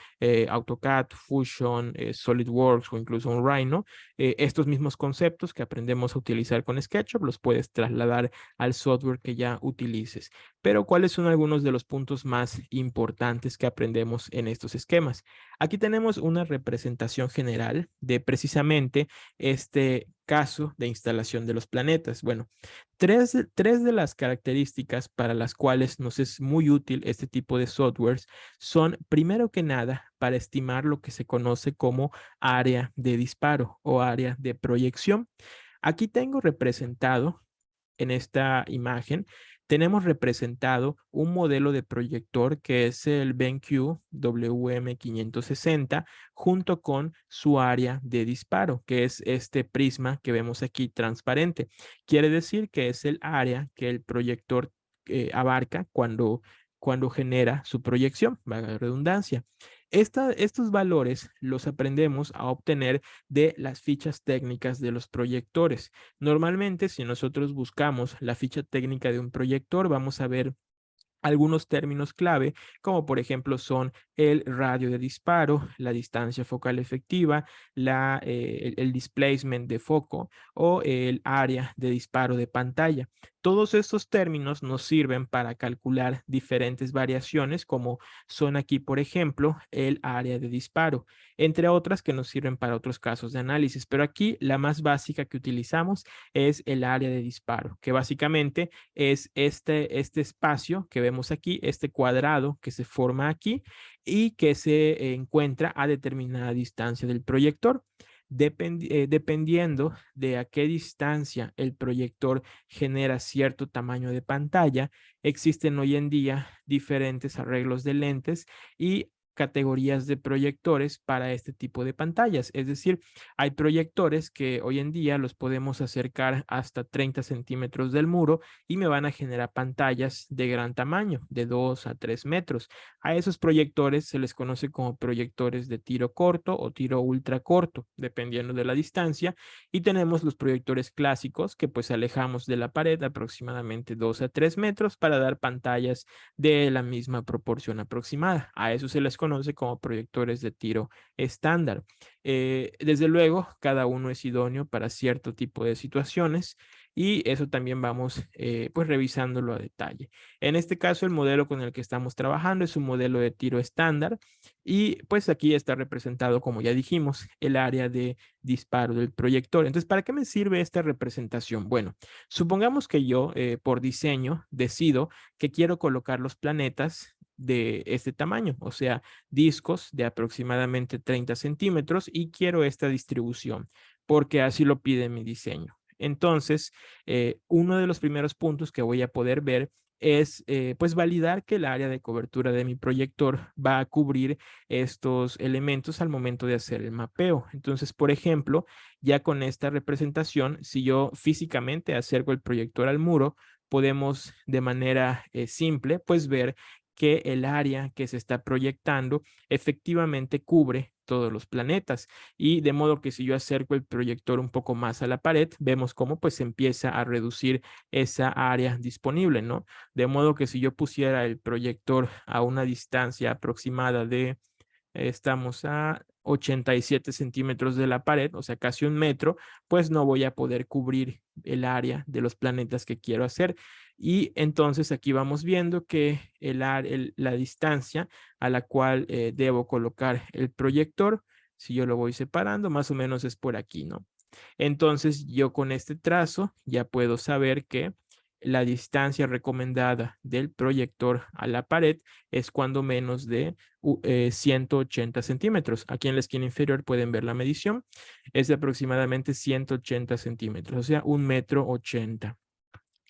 AutoCAD, Fusion, SolidWorks o incluso un Rhino, estos mismos conceptos que aprendemos a utilizar con SketchUp los puedes trasladar al software que ya utilices. Pero ¿cuáles son algunos de los puntos más importantes que aprendemos en estos esquemas? Aquí tenemos una representación general de precisamente este caso de instalación de los planetas. Bueno, tres de las características para las cuales nos es muy útil este tipo de softwares son, primero que nada, para estimar lo que se conoce como área de disparo o área de proyección. Aquí tengo representado en esta imagen, tenemos representado un modelo de proyector que es el BenQ WM560 junto con su área de disparo, que es este prisma que vemos aquí transparente. Quiere decir que es el área que el proyector abarca cuando genera su proyección, valga la redundancia. Estos valores los aprendemos a obtener de las fichas técnicas de los proyectores. Normalmente, si nosotros buscamos la ficha técnica de un proyector, vamos a ver algunos términos clave, como por ejemplo son el radio de disparo, la distancia focal efectiva, el displacement de foco o el área de disparo de pantalla. Todos estos términos nos sirven para calcular diferentes variaciones, como son aquí, por ejemplo, el área de disparo, entre otras que nos sirven para otros casos de análisis. Pero aquí la más básica que utilizamos es el área de disparo, que básicamente es este espacio que vemos aquí, este cuadrado que se forma aquí y que se encuentra a determinada distancia del proyector. Dependiendo de a qué distancia el proyector genera cierto tamaño de pantalla, existen hoy en día diferentes arreglos de lentes y categorías de proyectores para este tipo de pantallas. Es decir, hay proyectores que hoy en día los podemos acercar hasta 30 centímetros del muro y me van a generar pantallas de gran tamaño, de 2 a 3 metros. A esos proyectores se les conoce como proyectores de tiro corto o tiro ultra corto, dependiendo de la distancia. Y tenemos los proyectores clásicos que pues alejamos de la pared aproximadamente 2 a 3 metros para dar pantallas de la misma proporción aproximada. A eso se les conoce como proyectores de tiro estándar. Desde luego, cada uno es idóneo para cierto tipo de situaciones y eso también vamos pues revisándolo a detalle. En este caso, el modelo con el que estamos trabajando es un modelo de tiro estándar y pues aquí está representado, como ya dijimos, el área de disparo del proyector. Entonces, ¿para qué me sirve esta representación? Bueno, supongamos que yo por diseño decido que quiero colocar los planetas de este tamaño, o sea, discos de aproximadamente 30 centímetros y quiero esta distribución porque así lo pide mi diseño. Entonces, uno de los primeros puntos que voy a poder ver es pues validar que el área de cobertura de mi proyector va a cubrir estos elementos al momento de hacer el mapeo. Entonces, por ejemplo, ya con esta representación, si yo físicamente acerco el proyector al muro, podemos de manera simple pues ver que el área que se está proyectando efectivamente cubre todos los planetas, y de modo que si yo acerco el proyector un poco más a la pared, vemos cómo pues empieza a reducir esa área disponible, ¿no? De modo que si yo pusiera el proyector a una distancia aproximada de, estamos a 87 centímetros de la pared, o sea, casi 1 metro, pues no voy a poder cubrir el área de los planetas que quiero hacer. Y entonces aquí vamos viendo que la distancia a la cual debo colocar el proyector, si yo lo voy separando, más o menos es por aquí, ¿no? Entonces yo con este trazo ya puedo saber que la distancia recomendada del proyector a la pared es cuando menos de 180 centímetros. Aquí en la esquina inferior pueden ver la medición. Es de aproximadamente 180 centímetros, o sea, 1,80 m.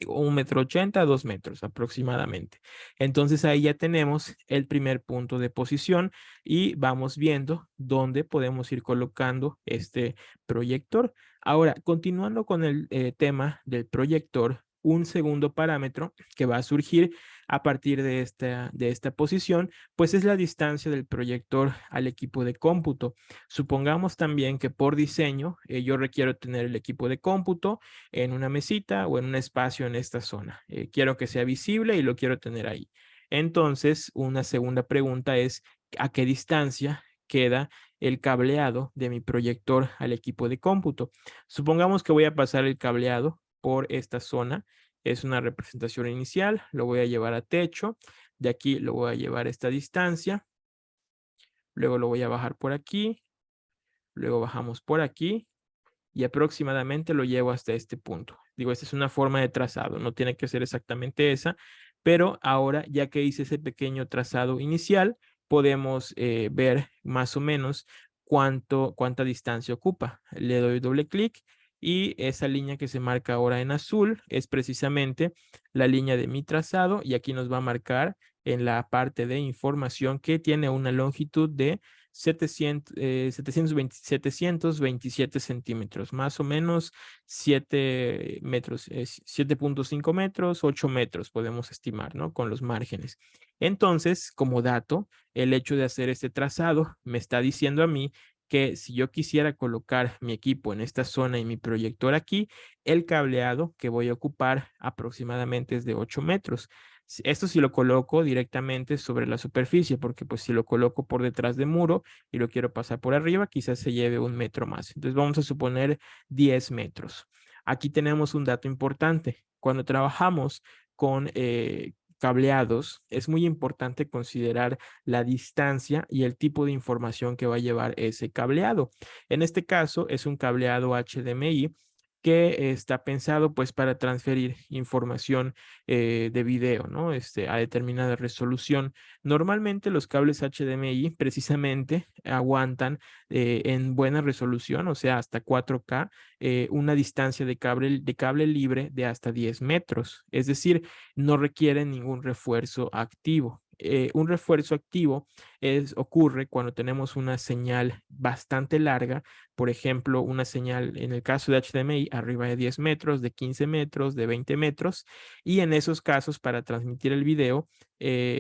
1,80 m, 2 metros aproximadamente. Entonces ahí ya tenemos el primer punto de posición y vamos viendo dónde podemos ir colocando este proyector. Ahora, continuando con el tema del proyector, un segundo parámetro que va a surgir a partir de esta posición, pues es la distancia del proyector al equipo de cómputo. Supongamos también que por diseño yo requiero tener el equipo de cómputo en una mesita o en un espacio en esta zona. Quiero que sea visible y lo quiero tener ahí. Entonces, una segunda pregunta es, ¿a qué distancia queda el cableado de mi proyector al equipo de cómputo? Supongamos que voy a pasar el cableado por esta zona. Es una representación inicial, lo voy a llevar a techo. De aquí lo voy a llevar a esta distancia. Luego lo voy a bajar por aquí. Luego bajamos por aquí y aproximadamente lo llevo hasta este punto. Digo, esta es una forma de trazado, no tiene que ser exactamente esa, pero ahora ya que hice ese pequeño trazado inicial, podemos ver más o menos cuánta distancia ocupa. Le doy doble clic y esa línea que se marca ahora en azul es precisamente la línea de mi trazado y aquí nos va a marcar en la parte de información que tiene una longitud de 727 centímetros, más o menos 7 metros, 7,5 metros, 8 metros podemos estimar, ¿no? Con los márgenes. Entonces, como dato, el hecho de hacer este trazado me está diciendo a mí que si yo quisiera colocar mi equipo en esta zona y mi proyector aquí, el cableado que voy a ocupar aproximadamente es de 8 metros. Esto si lo coloco directamente sobre la superficie, porque pues si lo coloco por detrás del muro y lo quiero pasar por arriba, quizás se lleve 1 metro más. Entonces vamos a suponer 10 metros. Aquí tenemos un dato importante. Cuando trabajamos con cableados, es muy importante considerar la distancia y el tipo de información que va a llevar ese cableado. En este caso es un cableado HDMI que está pensado pues para transferir información de video, ¿no? A determinada resolución. Normalmente los cables HDMI precisamente aguantan en buena resolución, o sea, hasta 4K, una distancia de cable libre de hasta 10 metros. Es decir, no requieren ningún refuerzo activo. Un refuerzo activo ocurre cuando tenemos una señal bastante larga, por ejemplo, una señal en el caso de HDMI arriba de 10 metros, de 15 metros, de 20 metros, y en esos casos para transmitir el video,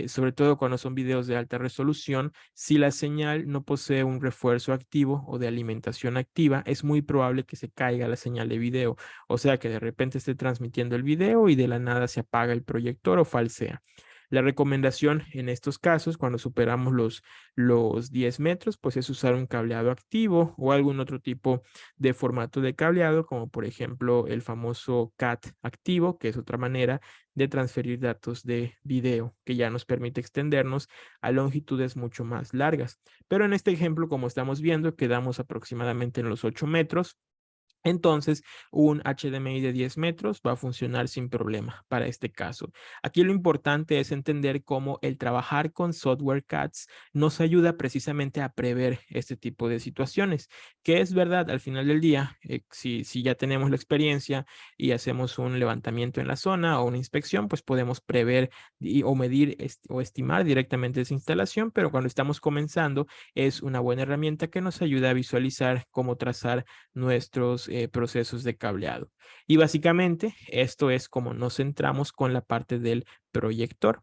sobre todo cuando son videos de alta resolución, si la señal no posee un refuerzo activo o de alimentación activa, es muy probable que se caiga la señal de video, o sea que de repente esté transmitiendo el video y de la nada se apaga el proyector o falsea. La recomendación en estos casos, cuando superamos los 10 metros, pues es usar un cableado activo o algún otro tipo de formato de cableado, como por ejemplo el famoso CAT activo, que es otra manera de transferir datos de video, que ya nos permite extendernos a longitudes mucho más largas. Pero en este ejemplo, como estamos viendo, quedamos aproximadamente en los 8 metros. Entonces, un HDMI de 10 metros va a funcionar sin problema para este caso. Aquí lo importante es entender cómo el trabajar con software CADs nos ayuda precisamente a prever este tipo de situaciones, que es verdad, al final del día, si ya tenemos la experiencia y hacemos un levantamiento en la zona o una inspección, pues podemos prever o medir o estimar directamente esa instalación, pero cuando estamos comenzando es una buena herramienta que nos ayuda a visualizar cómo trazar nuestros procesos de cableado. Y básicamente esto es como nos centramos con la parte del proyector.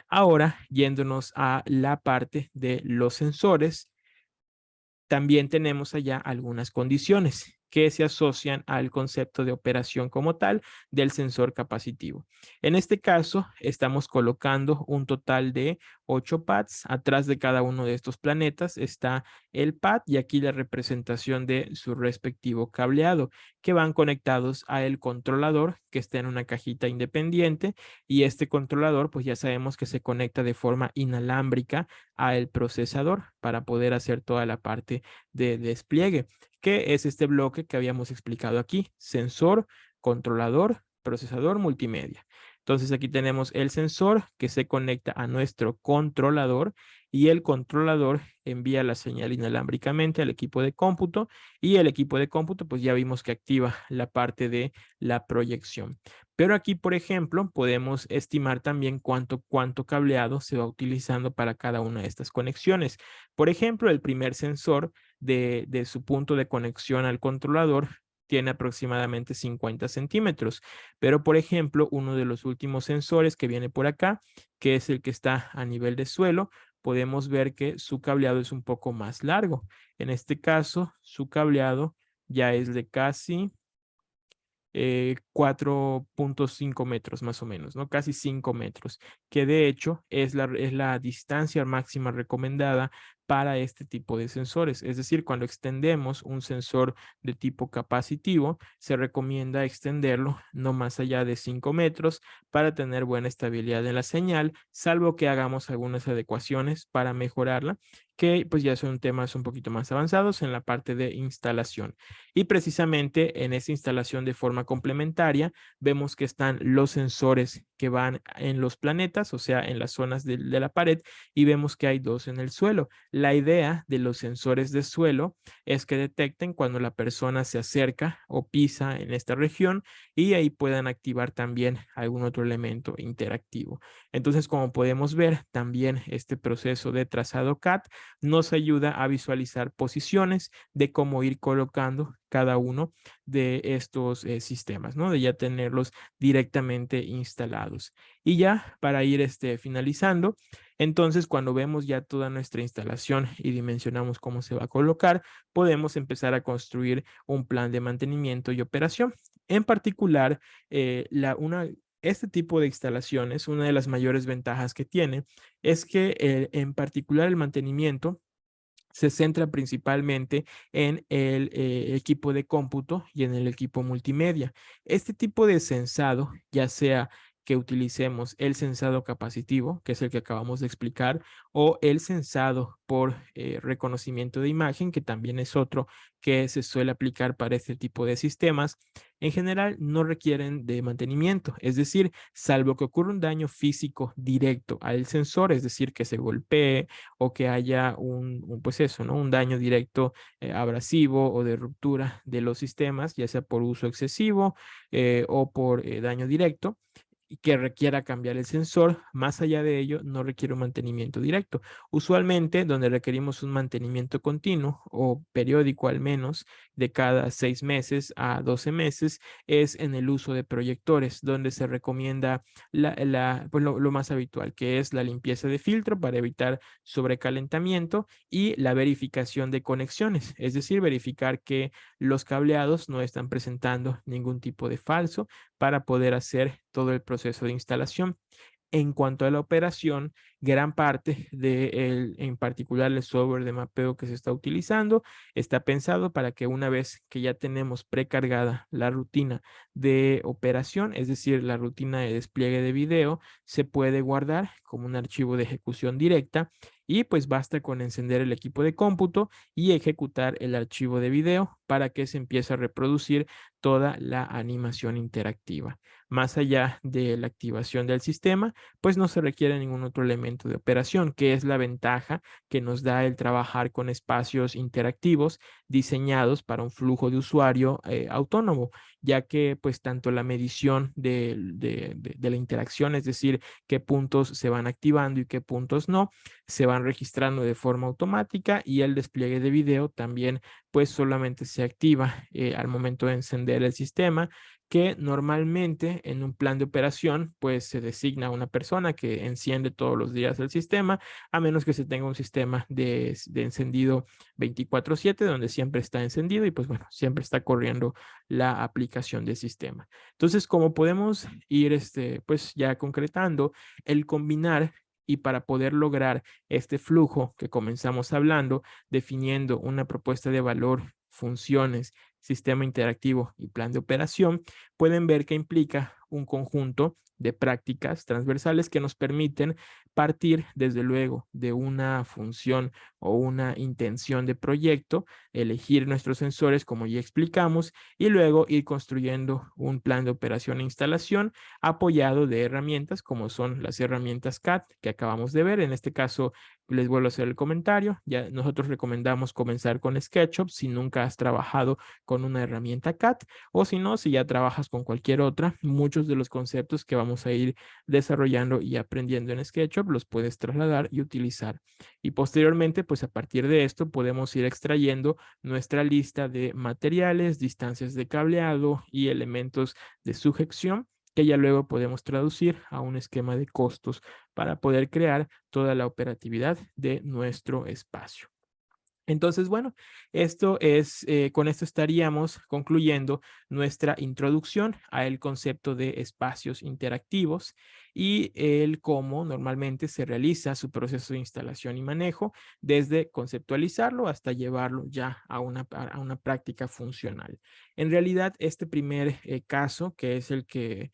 Ahora, yéndonos a la parte de los sensores, también tenemos allá algunas condiciones que se asocian al concepto de operación como tal del sensor capacitivo. En este caso, estamos colocando un total de 8 pads. Atrás de cada uno de estos planetas está el pad y aquí la representación de su respectivo cableado, que van conectados a el controlador que está en una cajita independiente, y este controlador pues ya sabemos que se conecta de forma inalámbrica al procesador para poder hacer toda la parte de despliegue, que es este bloque que habíamos explicado aquí: sensor, controlador, procesador, multimedia. Entonces aquí tenemos el sensor que se conecta a nuestro controlador, y el controlador envía la señal inalámbricamente al equipo de cómputo, y el equipo de cómputo pues ya vimos que activa la parte de la proyección. Pero aquí, por ejemplo, podemos estimar también cuánto cableado se va utilizando para cada una de estas conexiones. Por ejemplo, el primer sensor de su punto de conexión al controlador tiene aproximadamente 50 centímetros. Pero, por ejemplo, uno de los últimos sensores que viene por acá, que es el que está a nivel de suelo, podemos ver que su cableado es un poco más largo. En este caso, su cableado ya es de casi 4.5 metros más o menos, ¿no? Casi 5 metros, que de hecho es la distancia máxima recomendada para este tipo de sensores. Es decir, cuando extendemos un sensor de tipo capacitivo, se recomienda extenderlo no más allá de 5 metros para tener buena estabilidad en la señal, salvo que hagamos algunas adecuaciones para mejorarla, que pues ya son temas un poquito más avanzados en la parte de instalación. Y precisamente en esa instalación de forma complementaria, vemos que están los sensores que van en los planetas, o sea, en las zonas de la pared, y vemos que hay dos en el suelo. La idea de los sensores de suelo es que detecten cuando la persona se acerca o pisa en esta región, y ahí puedan activar también algún otro elemento interactivo. Entonces, como podemos ver, también este proceso de trazado CAD nos ayuda a visualizar posiciones de cómo ir colocando cada uno de estos sistemas, ¿no? De ya tenerlos directamente instalados. Y ya para ir finalizando, entonces cuando vemos ya toda nuestra instalación y dimensionamos cómo se va a colocar, podemos empezar a construir un plan de mantenimiento y operación. En particular, este tipo de instalaciones, una de las mayores ventajas que tiene es que en particular el mantenimiento se centra principalmente en el equipo de cómputo y en el equipo multimedia. Este tipo de sensado, ya sea que utilicemos el sensado capacitivo, que es el que acabamos de explicar, o el sensado por reconocimiento de imagen, que también es otro que se suele aplicar para este tipo de sistemas, en general no requieren de mantenimiento. Es decir, salvo que ocurra un daño físico directo al sensor, es decir, que se golpee o que haya pues eso, ¿no? Un daño directo abrasivo o de ruptura de los sistemas, ya sea por uso excesivo o por daño directo, y que requiera cambiar el sensor. Más allá de ello, no requiere un mantenimiento directo. Usualmente, donde requerimos un mantenimiento continuo o periódico al menos de cada 6 meses a 12 meses, es en el uso de proyectores, donde se recomienda pues lo más habitual, que es la limpieza de filtro para evitar sobrecalentamiento y la verificación de conexiones, es decir, verificar que los cableados no están presentando ningún tipo de falso para poder hacer todo el proceso de instalación. En cuanto a la operación, gran parte en particular el software de mapeo que se está utilizando, está pensado para que una vez que ya tenemos precargada la rutina de operación, es decir, la rutina de despliegue de video, se puede guardar como un archivo de ejecución directa, y pues basta con encender el equipo de cómputo y ejecutar el archivo de video para que se empiece a reproducir toda la animación interactiva. Más allá de la activación del sistema, pues no se requiere ningún otro elemento de operación, que es la ventaja que nos da el trabajar con espacios interactivos diseñados para un flujo de usuario autónomo, ya que pues tanto la medición de la interacción, es decir, qué puntos se van activando y qué puntos no, se van registrando de forma automática, y el despliegue de video también pues solamente se activa al momento de encender el sistema, que normalmente en un plan de operación pues se designa a una persona que enciende todos los días el sistema, a menos que se tenga un sistema de encendido 24/7 donde siempre está encendido y pues bueno, siempre está corriendo la aplicación del sistema. Entonces, como podemos ir pues ya concretando, el combinar Y para poder lograr este flujo que comenzamos hablando, definiendo una propuesta de valor, funciones, sistema interactivo y plan de operación, pueden ver que implica un conjunto de prácticas transversales que nos permiten partir, desde luego, de una función o una intención de proyecto, elegir nuestros sensores, como ya explicamos, y luego ir construyendo un plan de operación e instalación apoyado de herramientas como son las herramientas CAD que acabamos de ver. En este caso, les vuelvo a hacer el comentario. Ya nosotros recomendamos comenzar con SketchUp si nunca has trabajado con una herramienta CAD, o si no, si ya trabajas con cualquier otra, muchos de los conceptos que vamos a ir desarrollando y aprendiendo en SketchUp los puedes trasladar y utilizar. Y posteriormente, pues a partir de esto podemos ir extrayendo nuestra lista de materiales, distancias de cableado y elementos de sujeción que ya luego podemos traducir a un esquema de costos para poder crear toda la operatividad de nuestro espacio. Entonces, bueno, con esto estaríamos concluyendo nuestra introducción al concepto de espacios interactivos y el cómo normalmente se realiza su proceso de instalación y manejo, desde conceptualizarlo hasta llevarlo ya a una práctica funcional. En realidad, este primer caso, que es el que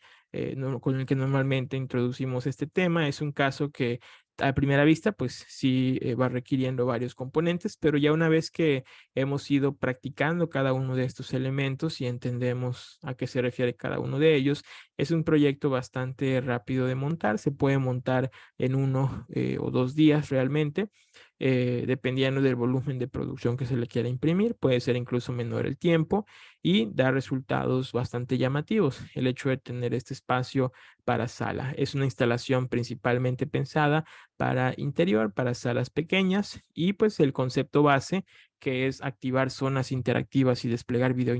con el que normalmente introducimos este tema, es un caso que a primera vista, pues sí va requiriendo varios componentes, pero ya una vez que hemos ido practicando cada uno de estos elementos y entendemos a qué se refiere cada uno de ellos, es un proyecto bastante rápido de montar. Se puede montar en 1 o 2 días realmente, dependiendo del volumen de producción que se le quiera imprimir. Puede ser incluso menor el tiempo y dar resultados bastante llamativos. El hecho de tener este espacio para sala es una instalación principalmente pensada para interior, para salas pequeñas, y pues el concepto base, que es activar zonas interactivas y desplegar video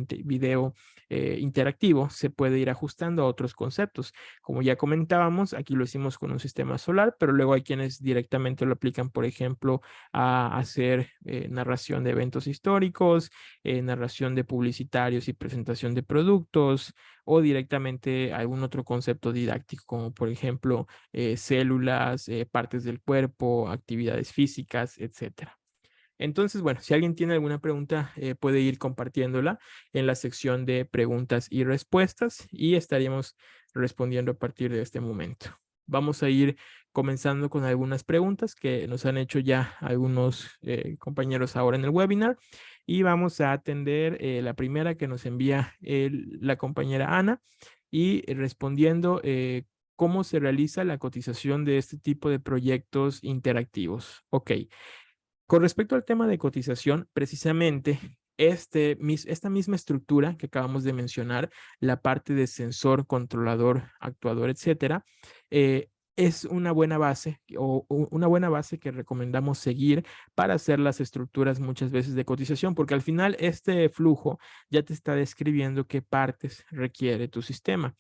interactivo, se puede ir ajustando a otros conceptos. Como ya comentábamos, aquí lo hicimos con un sistema solar, pero luego hay quienes directamente lo aplican, por ejemplo, a hacer narración de eventos históricos, narración de publicitarios y presentación de productos, o directamente algún otro concepto didáctico, como por ejemplo células, partes del cuerpo, actividades físicas, etcétera. Entonces, bueno, si alguien tiene alguna pregunta, puede ir compartiéndola en la sección de preguntas y respuestas y estaríamos respondiendo a partir de este momento. Vamos a ir comenzando con algunas preguntas que nos han hecho ya algunos compañeros ahora en el webinar, y vamos a atender la primera que nos envía la compañera Ana, y respondiendo cómo se realiza la cotización de este tipo de proyectos interactivos. Ok. Con respecto al tema de cotización, precisamente esta misma estructura que acabamos de mencionar, la parte de sensor, controlador, actuador, etcétera, es una buena base una buena base que recomendamos seguir para hacer las estructuras muchas veces de cotización, porque al final este flujo ya te está describiendo qué partes requiere tu sistema.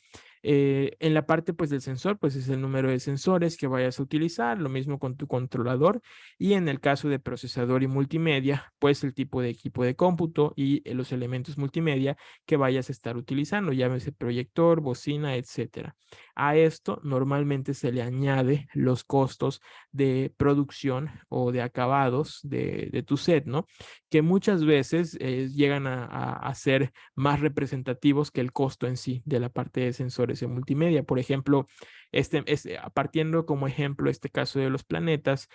En la parte pues del sensor, pues es el número de sensores que vayas a utilizar, lo mismo con tu controlador, y en el caso de procesador y multimedia, pues el tipo de equipo de cómputo y los elementos multimedia que vayas a estar utilizando, llámese proyector, bocina, etcétera. A esto normalmente se le añade los costos de producción o de acabados de tu set, ¿no? Que muchas veces llegan a ser más representativos que el costo en sí de la parte de sensores y multimedia. Por ejemplo, partiendo como ejemplo este caso de los planetas,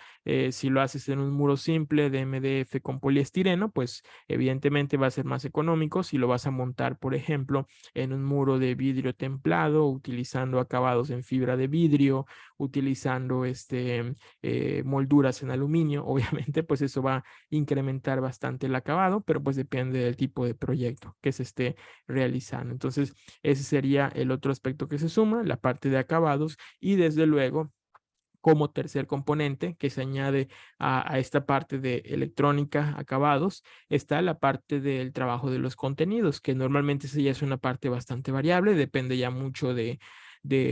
si lo haces en un muro simple de MDF con poliestireno, pues evidentemente va a ser más económico. Si lo vas a montar, por ejemplo, en un muro de vidrio templado, utilizando acabados en fibra de vidrio, utilizando molduras en aluminio, obviamente, pues eso va a incrementar bastante el acabado, pero pues depende del tipo de proyecto que se esté realizando. Entonces, ese sería el otro aspecto que se suma, la parte de acabados, y desde luego, como tercer componente que se añade a esta parte de electrónica, acabados, está la parte del trabajo de los contenidos, que normalmente esa ya es una parte bastante variable, depende ya mucho de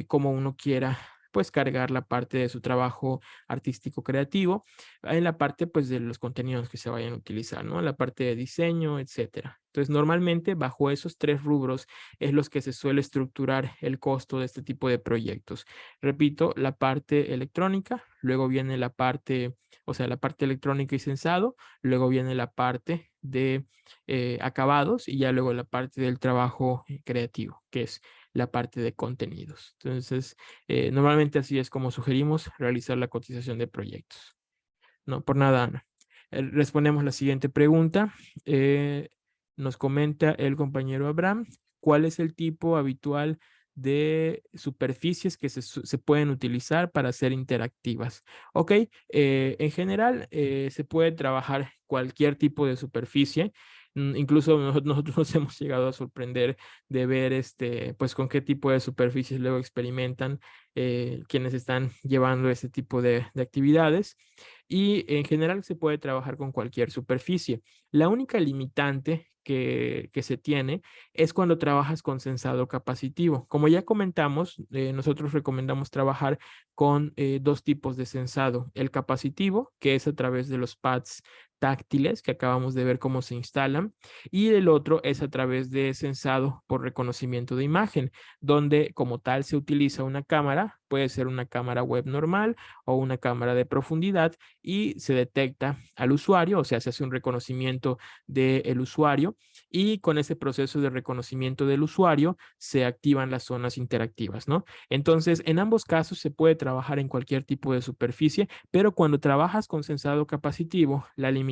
cómo uno quiera pues cargar la parte de su trabajo artístico creativo en la parte pues de los contenidos que se vayan a utilizar, ¿no? La parte de diseño, etcétera. Entonces, normalmente bajo esos tres rubros es los que se suele estructurar el costo de este tipo de proyectos. Repito, la parte electrónica, luego viene la parte, o sea, la parte electrónica y sensado, luego viene la parte de acabados y ya luego la parte del trabajo creativo, que es la parte de contenidos. Entonces, normalmente así es como sugerimos realizar la cotización de proyectos. No, por nada, Ana. Respondemos la siguiente pregunta. Nos comenta el compañero Abraham, ¿cuál es el tipo habitual de superficies que se pueden utilizar para ser interactivas? Ok, en general se puede trabajar cualquier tipo de superficie. Incluso nosotros nos hemos llegado a sorprender de ver pues con qué tipo de superficies luego experimentan quienes están llevando ese tipo de actividades. Y en general se puede trabajar con cualquier superficie. La única limitante que se tiene es cuando trabajas con sensado capacitivo. Como ya comentamos, nosotros recomendamos trabajar con dos tipos de sensado. El capacitivo, que es a través de los pads táctiles que acabamos de ver cómo se instalan, y el otro es a través de sensado por reconocimiento de imagen, donde como tal se utiliza una cámara, puede ser una cámara web normal o una cámara de profundidad, y se detecta al usuario, o sea, se hace un reconocimiento del usuario y con ese proceso de reconocimiento del usuario se activan las zonas interactivas, ¿no? Entonces, en ambos casos se puede trabajar en cualquier tipo de superficie, pero cuando trabajas con sensado capacitivo, la limitante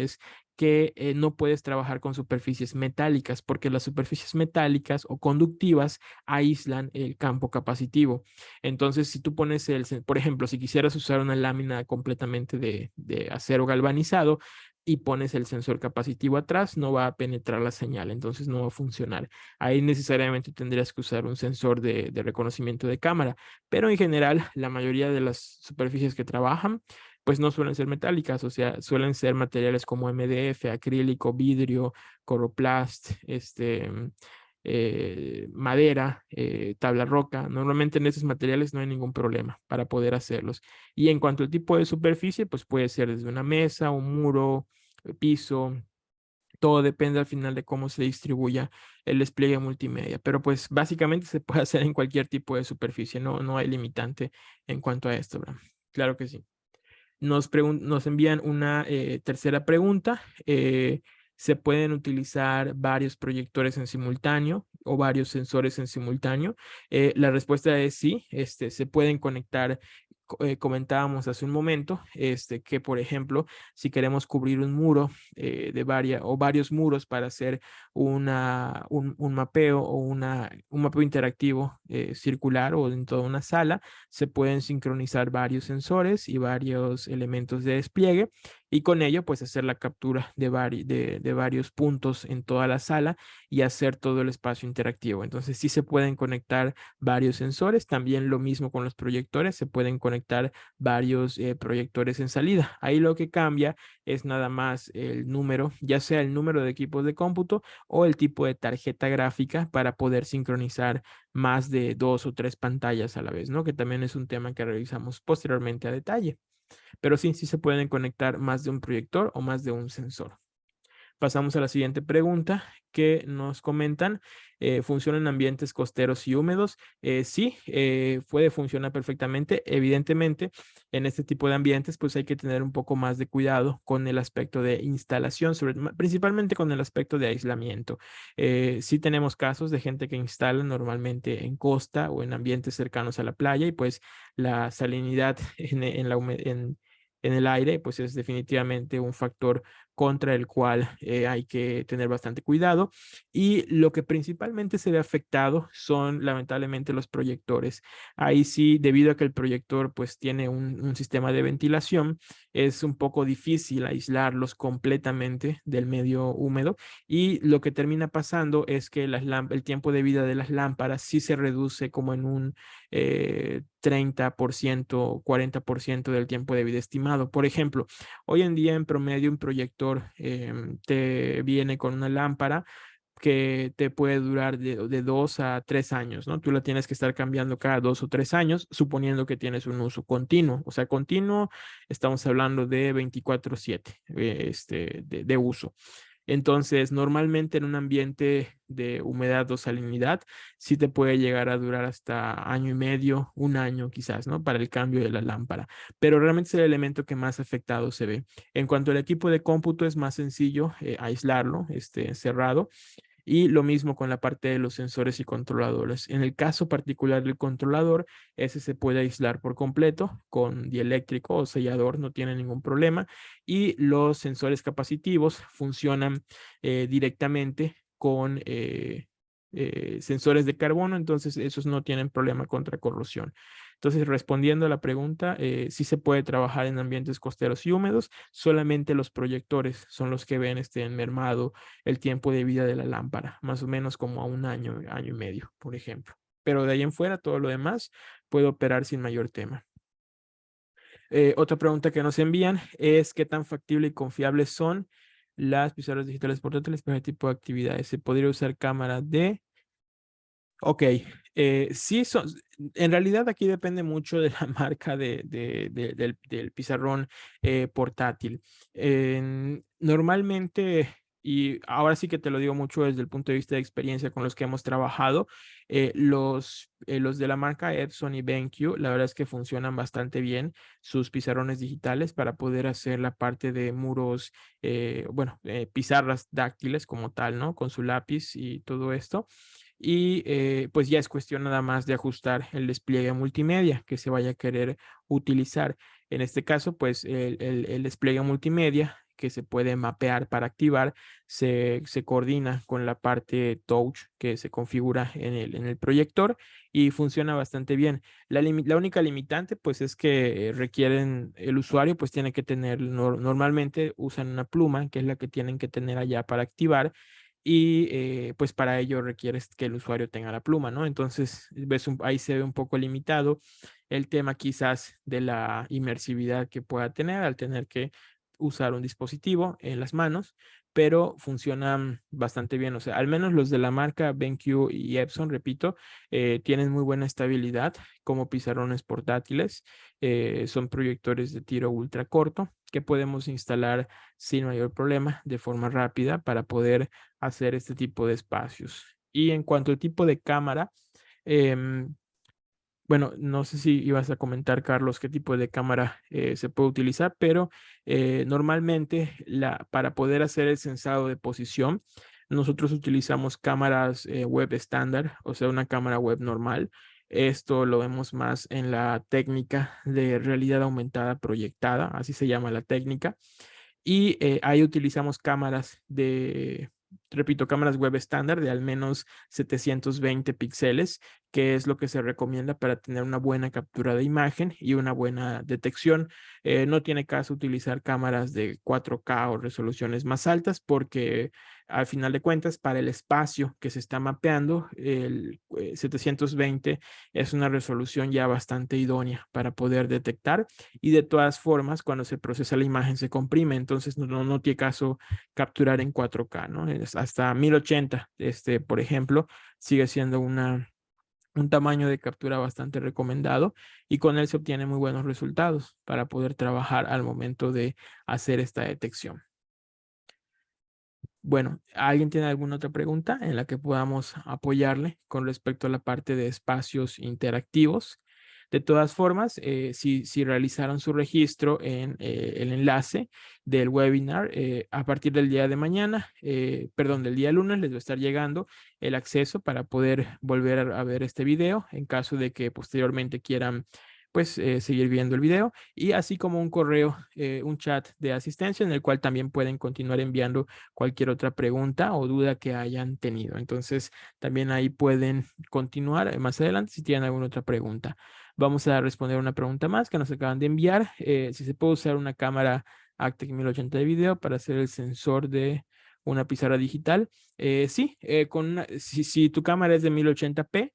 es que no puedes trabajar con superficies metálicas porque las superficies metálicas o conductivas aíslan el campo capacitivo. Entonces, si tú pones por ejemplo, si quisieras usar una lámina completamente de acero galvanizado y pones el sensor capacitivo atrás, no va a penetrar la señal, entonces no va a funcionar. Ahí necesariamente tendrías que usar un sensor de reconocimiento de cámara, pero en general, la mayoría de las superficies que trabajan pues no suelen ser metálicas, o sea, suelen ser materiales como MDF, acrílico, vidrio, coroplast, madera, tabla roca. Normalmente en esos materiales no hay ningún problema para poder hacerlos. Y en cuanto al tipo de superficie, pues puede ser desde una mesa, un muro, piso. Todo depende al final de cómo se distribuya el despliegue multimedia, pero pues básicamente se puede hacer en cualquier tipo de superficie, no hay limitante en cuanto a esto, Bram. Claro que sí. Nos envían una tercera pregunta. ¿Se pueden utilizar varios proyectores en simultáneo o varios sensores en simultáneo? La respuesta es sí. Se pueden conectar. Comentábamos hace un momento que, por ejemplo, si queremos cubrir un muro o varios muros para hacer un mapeo o un mapeo interactivo circular o en toda una sala, se pueden sincronizar varios sensores y varios elementos de despliegue y con ello pues hacer la captura de varios puntos en toda la sala y hacer todo el espacio interactivo. Entonces sí se pueden conectar varios sensores, también lo mismo con los proyectores, se pueden conectar varios proyectores en salida. Ahí lo que cambia es nada más el número, ya sea el número de equipos de cómputo o el tipo de tarjeta gráfica para poder sincronizar más de 2 o 3 pantallas a la vez, ¿no? Que también es un tema que revisamos posteriormente a detalle. Pero sí, sí se pueden conectar más de un proyector o más de un sensor. Pasamos a la siguiente pregunta que nos comentan. ¿Funciona en ambientes costeros y húmedos? Sí, puede funcionar perfectamente. Evidentemente, en este tipo de ambientes, pues hay que tener un poco más de cuidado con el aspecto de instalación, principalmente con el aspecto de aislamiento. Sí tenemos casos de gente que instala normalmente en costa o en ambientes cercanos a la playa y pues la salinidad en el aire, pues es definitivamente un factor contra el cual hay que tener bastante cuidado. Y lo que principalmente se ve afectado son lamentablemente los proyectores. Ahí sí, debido a que el proyector pues tiene un sistema de ventilación, es un poco difícil aislarlos completamente del medio húmedo y lo que termina pasando es que el tiempo de vida de las lámparas sí se reduce como en un 30%, 40% del tiempo de vida estimado. Por ejemplo, hoy en día en promedio un proyector te viene con una lámpara que te puede durar de 2 a 3 años, ¿no? Tú la tienes que estar cambiando cada 2 o 3 años, suponiendo que tienes un uso continuo. O sea, continuo, estamos hablando de 24/7 de uso. Entonces, normalmente en un ambiente de humedad o salinidad, sí te puede llegar a durar hasta año y medio, un año quizás, ¿no? Para el cambio de la lámpara. Pero realmente es el elemento que más afectado se ve. En cuanto al equipo de cómputo, es más sencillo aislarlo, cerrado. Y lo mismo con la parte de los sensores y controladores. En el caso particular del controlador, ese se puede aislar por completo con dieléctrico o sellador, no tiene ningún problema. Y los sensores capacitivos funcionan directamente con sensores de carbono, entonces esos no tienen problema contra corrosión. Entonces, respondiendo a la pregunta, sí se puede trabajar en ambientes costeros y húmedos, solamente los proyectores son los que ven mermado el tiempo de vida de la lámpara, más o menos como a un año, año y medio, por ejemplo. Pero de ahí en fuera, todo lo demás puede operar sin mayor tema. Otra pregunta que nos envían es qué tan factible y confiables son las pizarras digitales portátiles para este tipo de actividades. ¿Se podría usar cámara de? Ok, sí, en realidad aquí depende mucho de la marca del pizarrón portátil. Normalmente, y ahora sí que te lo digo mucho desde el punto de vista de experiencia con los que hemos trabajado, los de la marca Epson y BenQ, la verdad es que funcionan bastante bien sus pizarrones digitales para poder hacer la parte de muros, bueno, pizarras dáctiles como tal, ¿no? Con su lápiz y todo esto. Y pues ya es cuestión nada más de ajustar el despliegue multimedia que se vaya a querer utilizar. En este caso, pues el despliegue multimedia que se puede mapear para activar se coordina con la parte touch que se configura en el proyector y funciona bastante bien. La única limitante pues es que requieren, el usuario pues tiene que tener, normalmente usan una pluma que es la que tienen que tener allá para activar y pues para ello requieres que el usuario tenga la pluma, ¿no? Entonces, ahí se ve un poco limitado el tema quizás de la inmersividad que pueda tener al tener que usar un dispositivo en las manos, pero funcionan bastante bien. O sea, al menos los de la marca BenQ y Epson, repito, tienen muy buena estabilidad como pizarrones portátiles. Son proyectores de tiro ultra corto que podemos instalar sin mayor problema de forma rápida para poder hacer este tipo de espacios. Y en cuanto al tipo de cámara, em, bueno, no sé si ibas a comentar, Carlos, qué tipo de cámara se puede utilizar, pero normalmente para poder hacer el sensado de posición, nosotros utilizamos cámaras web estándar, o sea, una cámara web normal. Esto lo vemos más en la técnica de realidad aumentada proyectada, así se llama la técnica. Y ahí utilizamos cámaras repito, cámaras web estándar de al menos 720 píxeles, que es lo que se recomienda para tener una buena captura de imagen y una buena detección. No tiene caso utilizar cámaras de 4K o resoluciones más altas porque al final de cuentas, para el espacio que se está mapeando, el 720 es una resolución ya bastante idónea para poder detectar y de todas formas, cuando se procesa la imagen se comprime, entonces no tiene caso capturar en 4K, ¿no? Hasta 1080, por ejemplo, sigue siendo un tamaño de captura bastante recomendado y con él se obtienen muy buenos resultados para poder trabajar al momento de hacer esta detección. Bueno, ¿alguien tiene alguna otra pregunta en la que podamos apoyarle con respecto a la parte de espacios interactivos? De todas formas, si realizaron su registro en el enlace del webinar, a partir del día de mañana, perdón, del día lunes, les va a estar llegando el acceso para poder volver a ver este video en caso de que posteriormente quieran pues seguir viendo el video y así como un correo, un chat de asistencia en el cual también pueden continuar enviando cualquier otra pregunta o duda que hayan tenido. Entonces, también ahí pueden continuar más adelante si tienen alguna otra pregunta. Vamos a responder una pregunta más que nos acaban de enviar. Si se puede usar una cámara Actec 1080 de video para hacer el sensor de una pizarra digital. Sí, si tu cámara es de 1080p,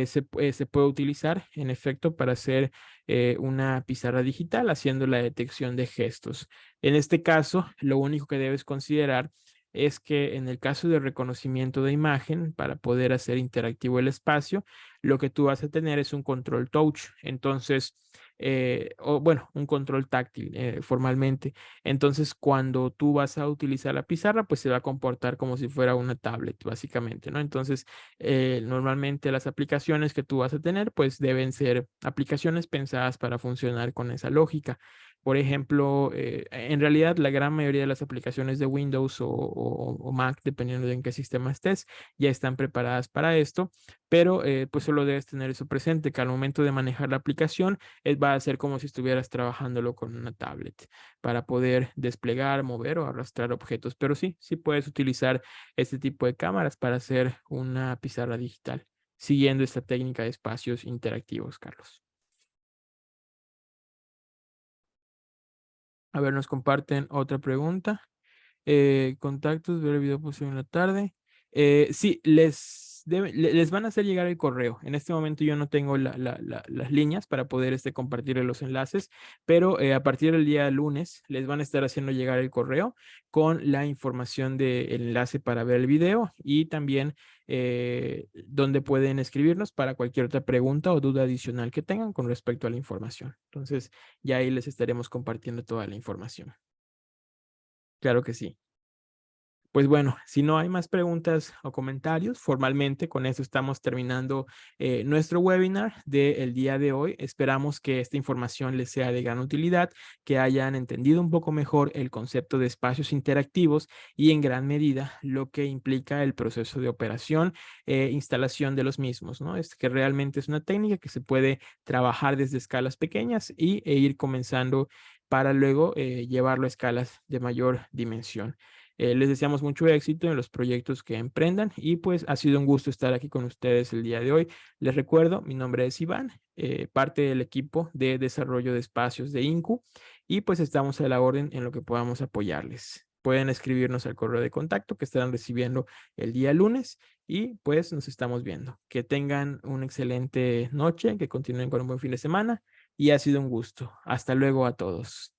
se puede utilizar en efecto para hacer una pizarra digital haciendo la detección de gestos. En este caso, lo único que debes considerar es que en el caso de reconocimiento de imagen, para poder hacer interactivo el espacio, lo que tú vas a tener es un control touch. Entonces, o bueno, un control táctil formalmente. Entonces, cuando tú vas a utilizar la pizarra, pues se va a comportar como si fuera una tablet, básicamente, ¿no? Entonces, normalmente las aplicaciones que tú vas a tener, pues deben ser aplicaciones pensadas para funcionar con esa lógica. Por ejemplo, en realidad la gran mayoría de las aplicaciones de Windows o Mac, dependiendo de en qué sistema estés, ya están preparadas para esto, pero pues solo debes tener eso presente, que al momento de manejar la aplicación, va a ser como si estuvieras trabajándolo con una tablet para poder desplegar, mover o arrastrar objetos. Pero sí, sí puedes utilizar este tipo de cámaras para hacer una pizarra digital, siguiendo esta técnica de espacios interactivos, Carlos. A ver, nos comparten otra pregunta. Contactos, ver el video posible en la tarde. Sí, les van a hacer llegar el correo. En este momento yo no tengo las líneas para poder compartir los enlaces, pero a partir del día lunes les van a estar haciendo llegar el correo con la información del enlace para ver el video y también donde pueden escribirnos para cualquier otra pregunta o duda adicional que tengan con respecto a la información. Entonces, ya ahí les estaremos compartiendo toda la información. Claro que sí. Pues bueno, si no hay más preguntas o comentarios, formalmente con eso estamos terminando nuestro webinar del día de hoy. Esperamos que esta información les sea de gran utilidad, que hayan entendido un poco mejor el concepto de espacios interactivos y en gran medida lo que implica el proceso de operación e instalación de los mismos, ¿no? Es que realmente es una técnica que se puede trabajar desde escalas pequeñas e ir comenzando para luego llevarlo a escalas de mayor dimensión. Les deseamos mucho éxito en los proyectos que emprendan y pues ha sido un gusto estar aquí con ustedes el día de hoy. Les recuerdo, mi nombre es Iván, parte del equipo de desarrollo de espacios de INCU y pues estamos a la orden en lo que podamos apoyarles. Pueden escribirnos al correo de contacto que estarán recibiendo el día lunes y pues nos estamos viendo. Que tengan una excelente noche, que continúen con un buen fin de semana y ha sido un gusto. Hasta luego a todos.